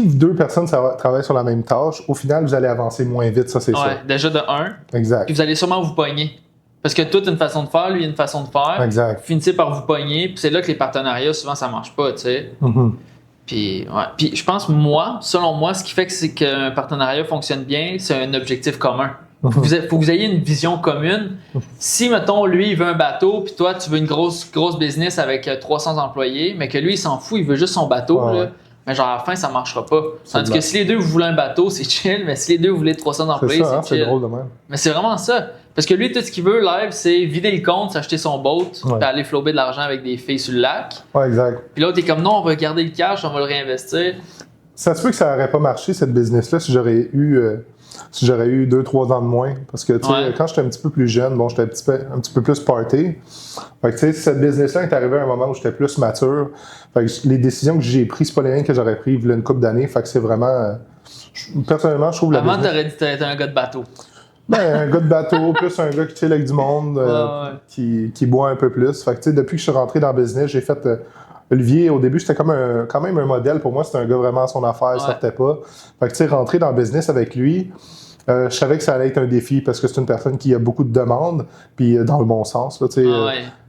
deux personnes travaillent sur la même tâche, au final, vous allez avancer moins vite, ça, c'est sûr. Ouais, déjà de un. Exact. Puis vous allez sûrement vous pogner. Parce que toi, t'as une façon de faire, lui, il a une façon de faire. Exact. Vous finissez par vous pogner, puis c'est là que les partenariats, souvent, ça marche pas, tu sais. Puis, ouais. Puis je pense, selon moi, ce qui fait qu'un partenariat fonctionne bien, c'est un objectif commun. Faut que vous ayez une vision commune. Si, mettons, lui, il veut un bateau, puis toi, tu veux une grosse business avec 300 employés, mais que lui, il s'en fout, il veut juste son bateau, là, mais genre, à la fin, ça marchera pas. Tandis que si les deux, vous voulez un bateau, c'est chill, mais si les deux, vous voulez 300 employés, c'est chill. C'est drôle de même. Mais c'est vraiment ça. Parce que lui, tout ce qu'il veut, live, c'est vider le compte, s'acheter son boat, puis aller flober de l'argent avec des filles sur le lac. Ouais, exact. Puis l'autre est comme, non, on va garder le cash, on va le réinvestir. Ça se peut que ça n'aurait pas marché, cette business-là, si j'aurais eu 2-3 ans de moins. Parce que, tu sais, quand j'étais un petit peu plus jeune, bon, j'étais un petit peu plus party. Fait que, tu sais, cette business-là est arrivée à un moment où j'étais plus mature. Fait que les décisions que j'ai prises, c'est pas les mêmes que j'aurais prises il y a une couple d'années. Fait que c'est vraiment... personnellement, je trouve la business... Avant, t'aurais dit que t'étais un gars de bateau. Ben, un gars de bateau, plus un gars qui chill avec du monde, qui boit un peu plus. Fait que, tu sais, depuis que je suis rentré dans le business, j'ai fait... Olivier, au début, c'était comme quand même un modèle. Pour moi, c'était un gars vraiment à son affaire, il sortait pas. Fait que, tu sais, rentrer dans le business avec lui, je savais que ça allait être un défi parce que c'est une personne qui a beaucoup de demandes, puis dans le bon sens, là, tu sais,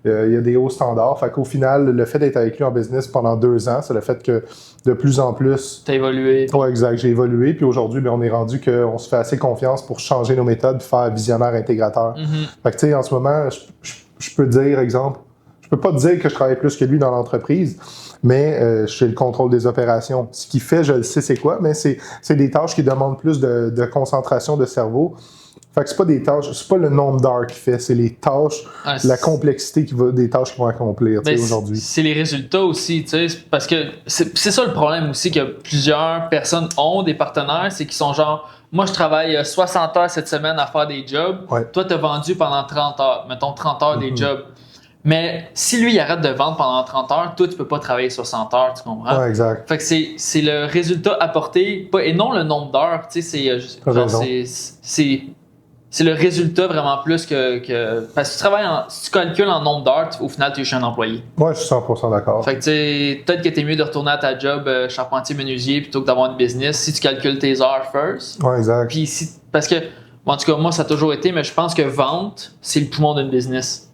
il y a des hauts standards. Fait qu'au final, le fait d'être avec lui en business pendant 2 ans, c'est le fait que de plus en plus... T'as évolué. Ouais, exact, j'ai évolué. Puis aujourd'hui, on est rendu qu'on se fait assez confiance pour changer nos méthodes, faire visionnaire intégrateur. Fait que, tu sais, en ce moment, je peux dire, exemple, je peux pas te dire que je travaille plus que lui dans l'entreprise, mais j'ai le contrôle des opérations. Ce qui fait, je le sais c'est quoi, mais c'est des tâches qui demandent plus de concentration de cerveau. Fait que c'est pas des tâches, c'est pas le nombre d'heures qui fait, c'est les tâches, la complexité des tâches qu'ils vont accomplir aujourd'hui. C'est les résultats aussi, tu sais, parce que c'est ça le problème aussi que plusieurs personnes ont des partenaires, c'est qu'ils sont genre, moi je travaille 60 heures cette semaine à faire des jobs, toi t'as vendu pendant 30 heures, mettons 30 heures des jobs. Mais si lui, il arrête de vendre pendant 30 heures, toi, tu peux pas travailler 60 heures, tu comprends? Ouais, exact. Fait que c'est le résultat apporté, et non le nombre d'heures, tu sais, c'est le résultat vraiment plus que... Parce que si tu calcules en nombre d'heures, au final, tu es chez un employé. Ouais, je suis 100% d'accord. Fait que tu sais, peut-être que t'es mieux de retourner à ta job charpentier-menuisier plutôt que d'avoir une business si tu calcules tes heures first. Ouais, exact. Puis parce que, en tout cas, moi, ça a toujours été, mais je pense que vente, c'est le poumon d'une business.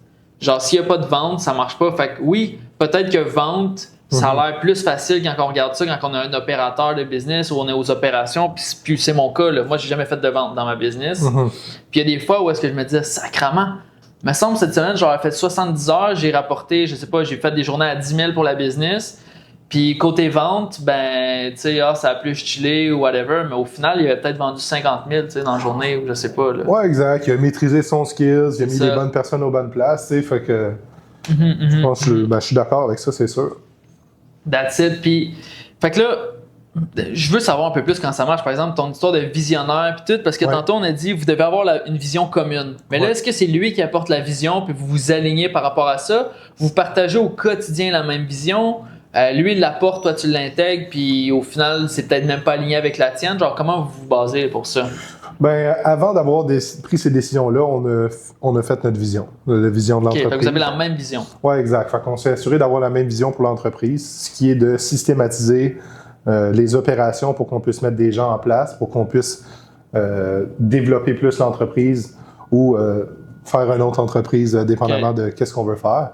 Genre, s'il n'y a pas de vente, ça marche pas. Fait que oui, peut-être que vente, ça a l'air plus facile quand on regarde ça, quand on a un opérateur de business ou on est aux opérations. Puis c'est mon cas, là. Moi, j'ai jamais fait de vente dans ma business. Puis il y a des fois où est-ce que je me disais, sacrement, il me semble cette semaine, j'aurais fait 70 heures, j'ai rapporté, je sais pas, j'ai fait des journées à 10 000 pour la business. Puis côté vente, ben, tu sais, ça a plus chillé ou whatever, mais au final, il avait peut-être vendu 50 000 dans la journée ou je sais pas. Là. Ouais, exact. Il a maîtrisé son skills, il a mis les bonnes personnes aux bonnes places, tu sais, fait que. Je pense que je suis d'accord avec ça, c'est sûr. That's it. Puis, fait que là, je veux savoir un peu plus quand ça marche. Par exemple, ton histoire de visionnaire puis tout, parce que tantôt on a dit vous devez avoir une vision commune. Mais là, est-ce que c'est lui qui apporte la vision puis vous vous alignez par rapport à ça? Vous partagez au quotidien la même vision? Lui, il l'apporte, toi, tu l'intègres, puis au final, c'est peut-être même pas aligné avec la tienne. Genre, comment vous vous basez pour ça? Ben, avant d'avoir pris ces décisions-là, on a fait notre vision, la vision de l'entreprise. OK, vous avez la même vision. Oui, exact. Fait qu'on s'est assuré d'avoir la même vision pour l'entreprise, ce qui est de systématiser les opérations pour qu'on puisse mettre des gens en place, pour qu'on puisse développer plus l'entreprise ou faire une autre entreprise dépendamment de qu'est-ce qu'on veut faire.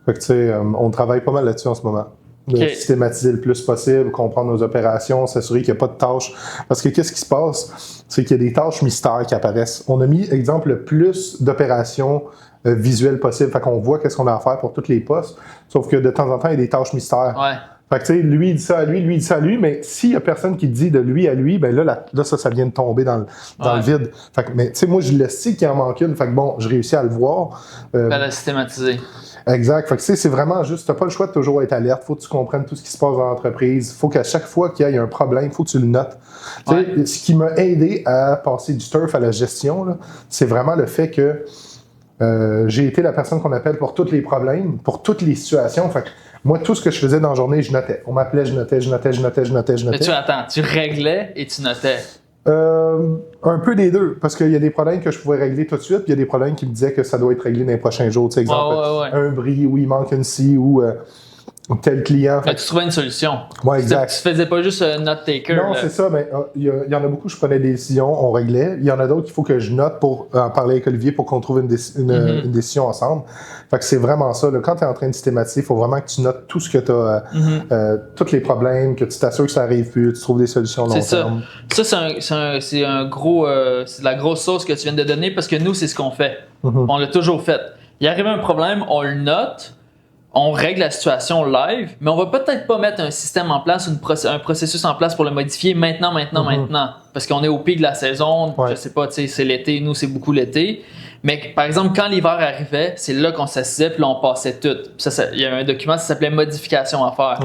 Fait que, tu sais, on travaille pas mal là-dessus en ce moment. De systématiser le plus possible, comprendre nos opérations, s'assurer qu'il n'y a pas de tâches. Parce que qu'est-ce qui se passe? C'est qu'il y a des tâches mystères qui apparaissent. On a mis, exemple, le plus d'opérations visuelles possibles. Fait qu'on voit qu'est-ce qu'on a à faire pour tous les postes. Sauf que de temps en temps, il y a des tâches mystères. Ouais. Fait que, tu sais, lui, il dit ça à lui, lui, il dit ça à lui, mais s'il y a personne qui dit de lui à lui, ben là ça vient de tomber dans le vide. Fait que, mais, tu sais, moi, je le sais qu'il en manque une. Fait que bon, je réussis à le voir. La systématiser. Exact. Fait que, tu sais, c'est vraiment juste, t'as pas le choix de toujours être alerte. Faut que tu comprennes tout ce qui se passe dans l'entreprise. Faut qu'à chaque fois qu'il y a un problème, faut que tu le notes. Ouais. Ce qui m'a aidé à passer du turf à la gestion, là, c'est vraiment le fait que j'ai été la personne qu'on appelle pour tous les problèmes, pour toutes les situations. Fait que moi, tout ce que je faisais dans la journée, je notais. On m'appelait, je notais. Mais tu réglais et tu notais. Un peu des deux, parce qu'il y a des problèmes que je pouvais régler tout de suite, puis il y a des problèmes qui me disaient que ça doit être réglé dans les prochains jours. Tu sais, exemple, un bris où il manque une scie ou tel client. Tu trouvais une solution. Ouais, exact. Tu faisais pas juste note taker. Non, c'est ça. Mais il y en a beaucoup, je prenais des décisions, on réglait. Il y en a d'autres qu'il faut que je note pour en parler avec Olivier pour qu'on trouve une décision ensemble. Fait que c'est vraiment ça. Là. Quand tu es en train de systématiser, il faut vraiment que tu notes tout ce que tu as, tous les problèmes, que tu t'assures que ça n'arrive plus, tu trouves des solutions long terme. Ça, c'est un gros, c'est de la grosse sauce que tu viens de donner parce que nous, c'est ce qu'on fait. On l'a toujours fait. Il arrive un problème, on le note. On règle la situation live, mais on va peut-être pas mettre un système en place, un processus en place pour le modifier maintenant. Parce qu'on est au pic de la saison, je sais pas, c'est l'été, nous c'est beaucoup l'été. Mais par exemple, quand l'hiver arrivait, c'est là qu'on s'assisait, puis là on passait tout. Il y avait un document, ça s'appelait modification à faire.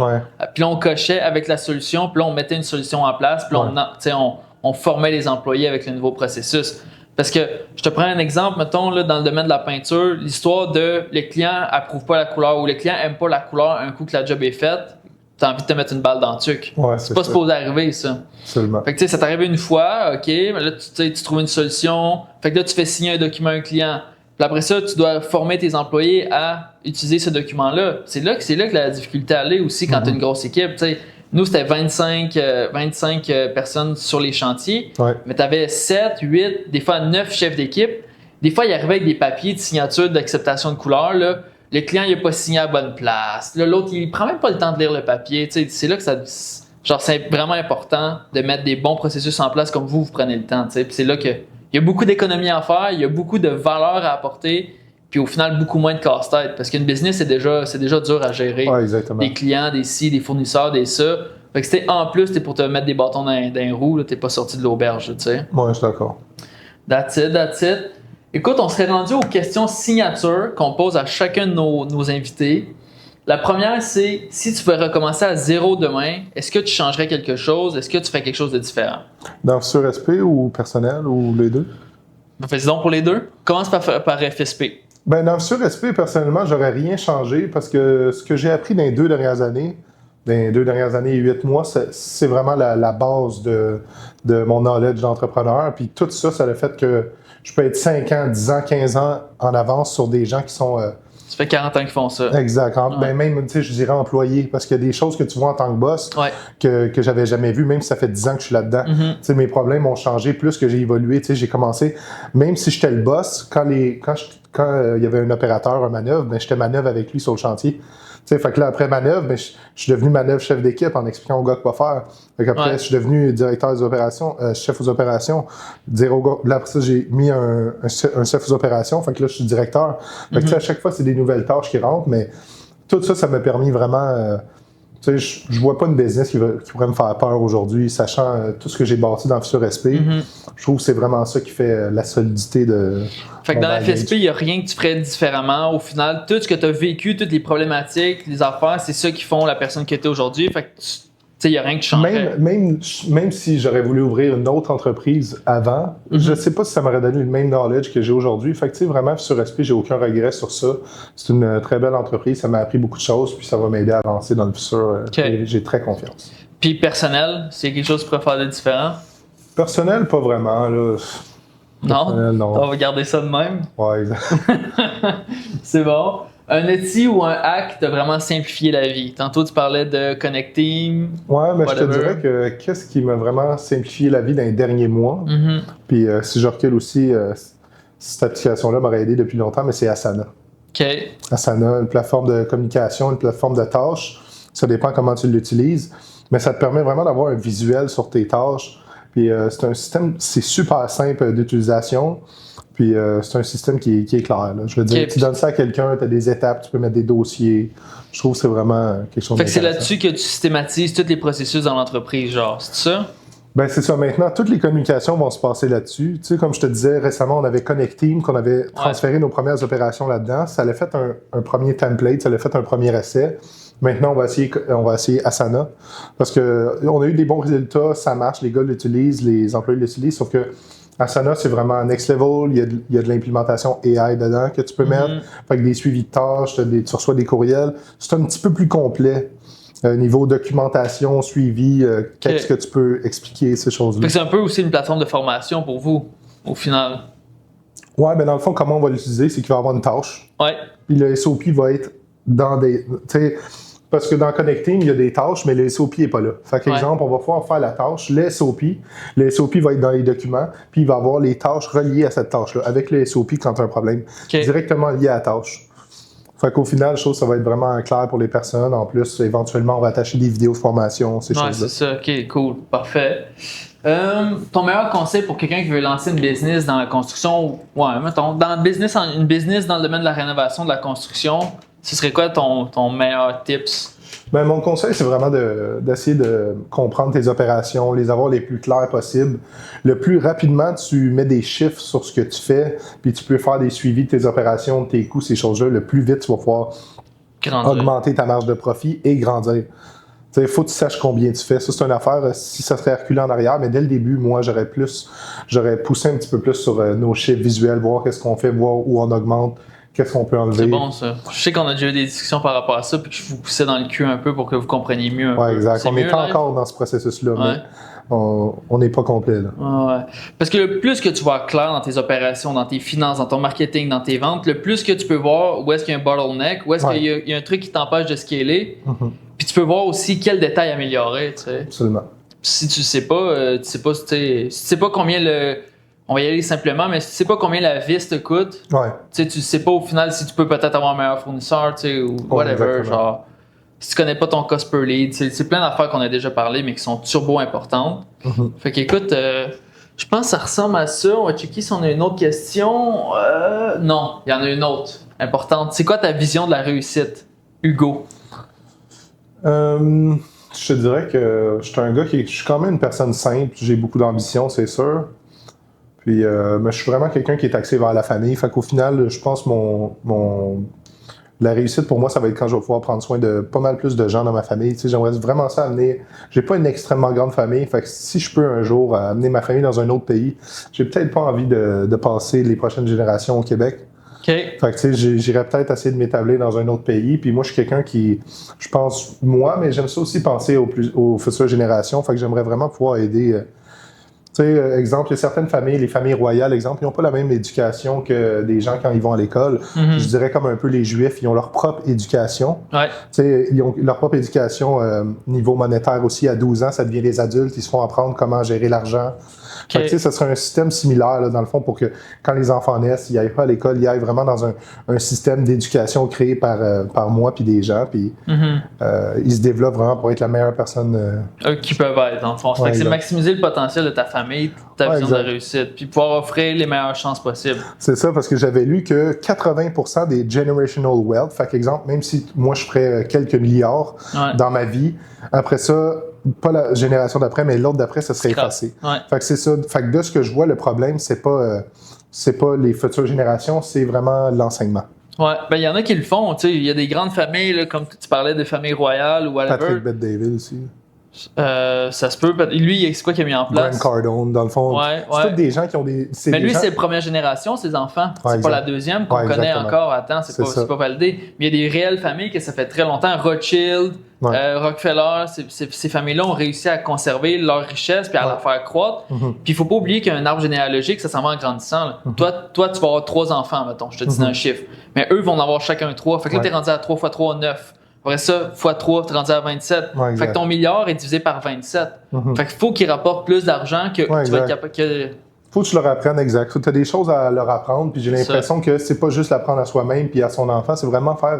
Puis là on cochait avec la solution, puis là on mettait une solution en place, puis là on formait les employés avec le nouveau processus. Parce que, je te prends un exemple, mettons, là, dans le domaine de la peinture, l'histoire de le client approuve pas la couleur ou le client aime pas la couleur un coup que la job est faite, t'as envie de te mettre une balle dans le tuc. C'est pas supposé arriver, ça. Absolument. Fait que, tu sais, ça t'est arrivé une fois, OK, mais là, tu trouves une solution. Fait que là, tu fais signer un document à un client. Puis après ça, tu dois former tes employés à utiliser ce document-là. C'est là que la difficulté allait aussi quand tu as une grosse équipe, tu sais. Nous, c'était 25 personnes sur les chantiers, mais tu avais 7, 8, des fois 9 chefs d'équipe. Des fois, il arrivait avec des papiers de signature d'acceptation de couleur. Là. Le client n'a pas signé à la bonne place. Là, l'autre, il prend même pas le temps de lire le papier. Tu sais, c'est là que c'est vraiment important de mettre des bons processus en place comme vous prenez le temps. Tu sais. Puis c'est là qu'il y a beaucoup d'économies à faire, il y a beaucoup de valeur à apporter. Puis au final, beaucoup moins de casse-tête. Parce qu'une business, c'est déjà dur à gérer. Des clients, des fournisseurs, des ça. Fait que c'était en plus, t'es pour te mettre des bâtons dans les roues, t'es pas sorti de l'auberge, tu sais. Ouais, je suis d'accord. That's it. Écoute, on serait rendu aux questions signature qu'on pose à chacun de nos invités. La première, c'est si tu pouvais recommencer à zéro demain, est-ce que tu changerais quelque chose? Est-ce que tu ferais quelque chose de différent? Dans Futur SP ou personnel ou les deux? Fais-y donc pour les deux. Commence par FSP. Ben, dans Futur SP, personnellement, j'aurais rien changé parce que ce que j'ai appris dans les 2 dernières années, et 8 mois, c'est vraiment la base de mon knowledge d'entrepreneur. Puis tout ça, ça a le fait que je peux être 5 ans, 10 ans, 15 ans en avance sur des gens qui sont... Ça fait 40 ans qu'ils font ça. Exact. Ben même, tu sais, je dirais employés, parce qu'il y a des choses que tu vois en tant que boss que j'avais jamais vues, même si ça fait 10 ans que je suis là-dedans. Tu sais, mes problèmes ont changé plus que j'ai évolué. Tu sais, j'ai commencé, même si j'étais le boss, quand il y avait un opérateur, un manœuvre, ben j'étais manœuvre avec lui sur le chantier. Tu sais, fait que là, après manœuvre, ben, je suis devenu manœuvre chef d'équipe en expliquant au gars quoi faire. Fait qu'après, je suis devenu directeur des opérations, chef aux opérations. Dire au gars, là, après ça, j'ai mis un chef aux opérations. Fait que là, je suis directeur. Fait que, tu sais, à chaque fois, c'est des nouvelles tâches qui rentrent, mais tout ça, ça m'a permis vraiment... tu sais, je vois pas une business qui pourrait me faire peur aujourd'hui, sachant tout ce que j'ai bâti dans Futur SP. Je trouve que c'est vraiment ça qui fait la solidité de... Fait que dans la FSP, il n'y a rien que tu ferais différemment. Au final, tout ce que tu as vécu, toutes les problématiques, les affaires, c'est ça qui font la personne que tu es aujourd'hui. Fait que il n'y a rien que tu changerais. Même si j'aurais voulu ouvrir une autre entreprise avant, je sais pas si ça m'aurait donné le même knowledge que j'ai aujourd'hui. Fait que, tu sais, vraiment, sur SP, j'ai aucun regret sur ça. C'est une très belle entreprise. Ça m'a appris beaucoup de choses, puis ça va m'aider à avancer dans le futur. J'ai très confiance. Puis personnel, c'est quelque chose que tu pourrais faire de différent? Personnel, pas vraiment, là. Non? Non. On va garder ça de même. Ouais, exact. C'est bon. Un outil ou un hack t'a vraiment simplifié la vie? Tantôt, tu parlais de connecting. Ouais, mais je te dirais que qu'est-ce qui m'a vraiment simplifié la vie dans les derniers mois? Puis si je recule aussi, cette application-là m'aurait aidé depuis longtemps, mais c'est Asana. OK. Asana, une plateforme de communication, une plateforme de tâches. Ça dépend comment tu l'utilises, mais ça te permet vraiment d'avoir un visuel sur tes tâches. Puis c'est un système, c'est super simple d'utilisation. Puis c'est un système qui est clair. Là. Je veux dire, tu donnes ça à quelqu'un, tu as des étapes, tu peux mettre des dossiers. Je trouve que c'est vraiment quelque chose d'intéressant. Fait que c'est là-dessus que tu systématises tous les processus dans l'entreprise, genre, c'est ça? Ben c'est ça. Maintenant, toutes les communications vont se passer là-dessus. Tu sais, comme je te disais, récemment, on avait Connect Team, qu'on avait transféré nos premières opérations là-dedans. Ça a fait un premier template, ça a fait un premier essai. Maintenant, on va essayer Asana. Parce qu'on a eu des bons résultats, ça marche, les gars l'utilisent, les employés l'utilisent, sauf que Asana, c'est vraiment next level. Il y a de l'implémentation AI dedans que tu peux mettre. Fait que des suivis de tâches, tu reçois des courriels. C'est un petit peu plus complet. Niveau documentation, suivi, qu'est-ce que tu peux expliquer, ces choses-là. C'est un peu aussi une plateforme de formation pour vous, au final. Ouais, mais dans le fond, comment on va l'utiliser, c'est qu'il va y avoir une tâche. Ouais. Puis le SOP va être dans des... Parce que dans Connecting, il y a des tâches, mais le SOP n'est pas là. Fait qu'exemple, on va pouvoir faire la tâche, le SOP va être dans les documents, puis il va avoir les tâches reliées à cette tâche-là, avec le SOP quand tu as un problème, directement lié à la tâche. Fait qu'au final, je trouve que ça va être vraiment clair pour les personnes. En plus, éventuellement, on va attacher des vidéos de formation, ces choses-là. C'est ça. OK, cool. Parfait. Ton meilleur conseil pour quelqu'un qui veut lancer une business dans la construction, mettons, une business dans le domaine de la rénovation, de la construction, ce serait quoi ton meilleur tips? Ben, mon conseil, c'est vraiment d'essayer de comprendre tes opérations, les avoir les plus claires possibles. Le plus rapidement tu mets des chiffres sur ce que tu fais, puis tu peux faire des suivis de tes opérations, de tes coûts, ces choses-là, le plus vite tu vas pouvoir augmenter ta marge de profit et grandir. Il faut que tu saches combien tu fais. Ça, c'est une affaire, si ça serait reculé en arrière, mais dès le début, moi, j'aurais poussé un petit peu plus sur nos chiffres visuels, voir qu'est-ce qu'on fait, voir où on augmente. Qu'est-ce qu'on peut enlever? C'est bon, ça. Je sais qu'on a déjà eu des discussions par rapport à ça, puis que je vous poussais dans le cul un peu pour que vous compreniez mieux. Oui, exact. On est encore dans ce processus-là, mais on n'est pas complet. Là. Ouais. Parce que le plus que tu vas clair dans tes opérations, dans tes finances, dans ton marketing, dans tes ventes, le plus que tu peux voir où est-ce qu'il y a un bottleneck, où est-ce qu'il y a un truc qui t'empêche de scaler, puis tu peux voir aussi quel détail améliorer. Tu sais. Absolument. Si tu sais pas, tu sais pas combien on va y aller simplement, mais si tu sais pas combien la vis te coûte, tu sais pas au final si tu peux peut-être avoir un meilleur fournisseur, ou whatever, genre, si tu connais pas ton cost per lead, c'est plein d'affaires qu'on a déjà parlé, mais qui sont turbo importantes. Fait qu'écoute, je pense que ça ressemble à ça. On va checker si on a une autre question. Non, il y en a une autre importante. C'est quoi ta vision de la réussite, Hugo? Je te dirais que je suis un gars je suis quand même une personne simple, j'ai beaucoup d'ambition, c'est sûr. Puis, mais je suis vraiment quelqu'un qui est axé vers la famille. Fait qu'au final, je pense la réussite pour moi, ça va être quand je vais pouvoir prendre soin de pas mal plus de gens dans ma famille. Tu sais, j'aimerais vraiment ça amener. J'ai pas une extrêmement grande famille. Fait que si je peux un jour amener ma famille dans un autre pays, j'ai peut-être pas envie de passer les prochaines générations au Québec. Okay. Fait que tu sais, j'irais peut-être essayer de m'établir dans un autre pays. Puis moi, je suis quelqu'un qui, je pense, mais j'aime ça aussi penser aux futures générations. Fait que j'aimerais vraiment pouvoir aider. Tu sais, exemple, il y a certaines familles, les familles royales, exemple, ils n'ont pas la même éducation que des gens quand ils vont à l'école. Je dirais comme un peu les Juifs, ils ont leur propre éducation. Tu sais, ils ont leur propre éducation niveau monétaire aussi. À 12 ans, ça devient des adultes, ils se font apprendre comment gérer l'argent. Fait que, tu sais, ça serait un système similaire, là, dans le fond, pour que quand les enfants naissent, ils n'aillent pas à l'école, ils aillent vraiment dans un système d'éducation créé par moi puis des gens. Puis ils se développent vraiment pour être la meilleure personne. Qui peuvent être, dans le fond. C'est maximiser le potentiel de ta famille, ta vision de la réussite, puis pouvoir offrir les meilleures chances possibles. C'est ça, parce que j'avais lu que 80% des generational wealth, fait qu'exemple, même si moi je ferais quelques milliards dans ma vie, après ça, pas la génération d'après, mais l'autre d'après, ça serait effacé. Fait que c'est ça. Fait que de ce que je vois, le problème, c'est pas les futures générations, c'est vraiment l'enseignement. Ouais, ben il y en a qui le font, tu sais, il y a des grandes familles, là, comme tu parlais de familles royales ou whatever. Patrick Bet-David aussi. Ça se peut. Lui, c'est quoi qu'il a mis en place? Grant Cardone, dans le fond. C'est tous des gens qui ont des... Mais lui, c'est la première génération, ses enfants. C'est pas la deuxième qu'on connaît encore. Attends, c'est pas validé. Mais il y a des réelles familles que ça fait très longtemps. Rothschild, Rockefeller, ces familles-là ont réussi à conserver leur richesse puis à la faire croître. Puis il faut pas oublier qu'un arbre généalogique, ça s'en va en grandissant. Toi, tu vas avoir 3 enfants, mettons. Je te dis un chiffre. Mais eux vont en avoir chacun 3. Fait que là, t'es rendu à 3 x 3, 9. Après ça, x3, tu es rendu à 27. Fait que ton milliard est divisé par 27. Fait qu'il faut qu'ils rapportent plus d'argent que tu vas être capable que... Faut que tu leur apprennes, exact. Tu as des choses à leur apprendre, puis j'ai l'impression que c'est pas juste l'apprendre à soi-même puis à son enfant, c'est vraiment faire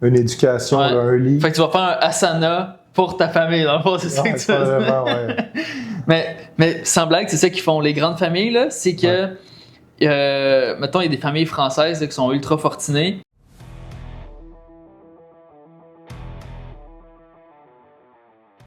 une éducation, un livre. Fait que tu vas faire un asana pour ta famille, dans le fond, c'est ça que tu veux dire. Mais sans blague, c'est ça qu'ils font. Les grandes familles, là, c'est que, mettons, il y a des familles françaises là, qui sont ultra fortunées.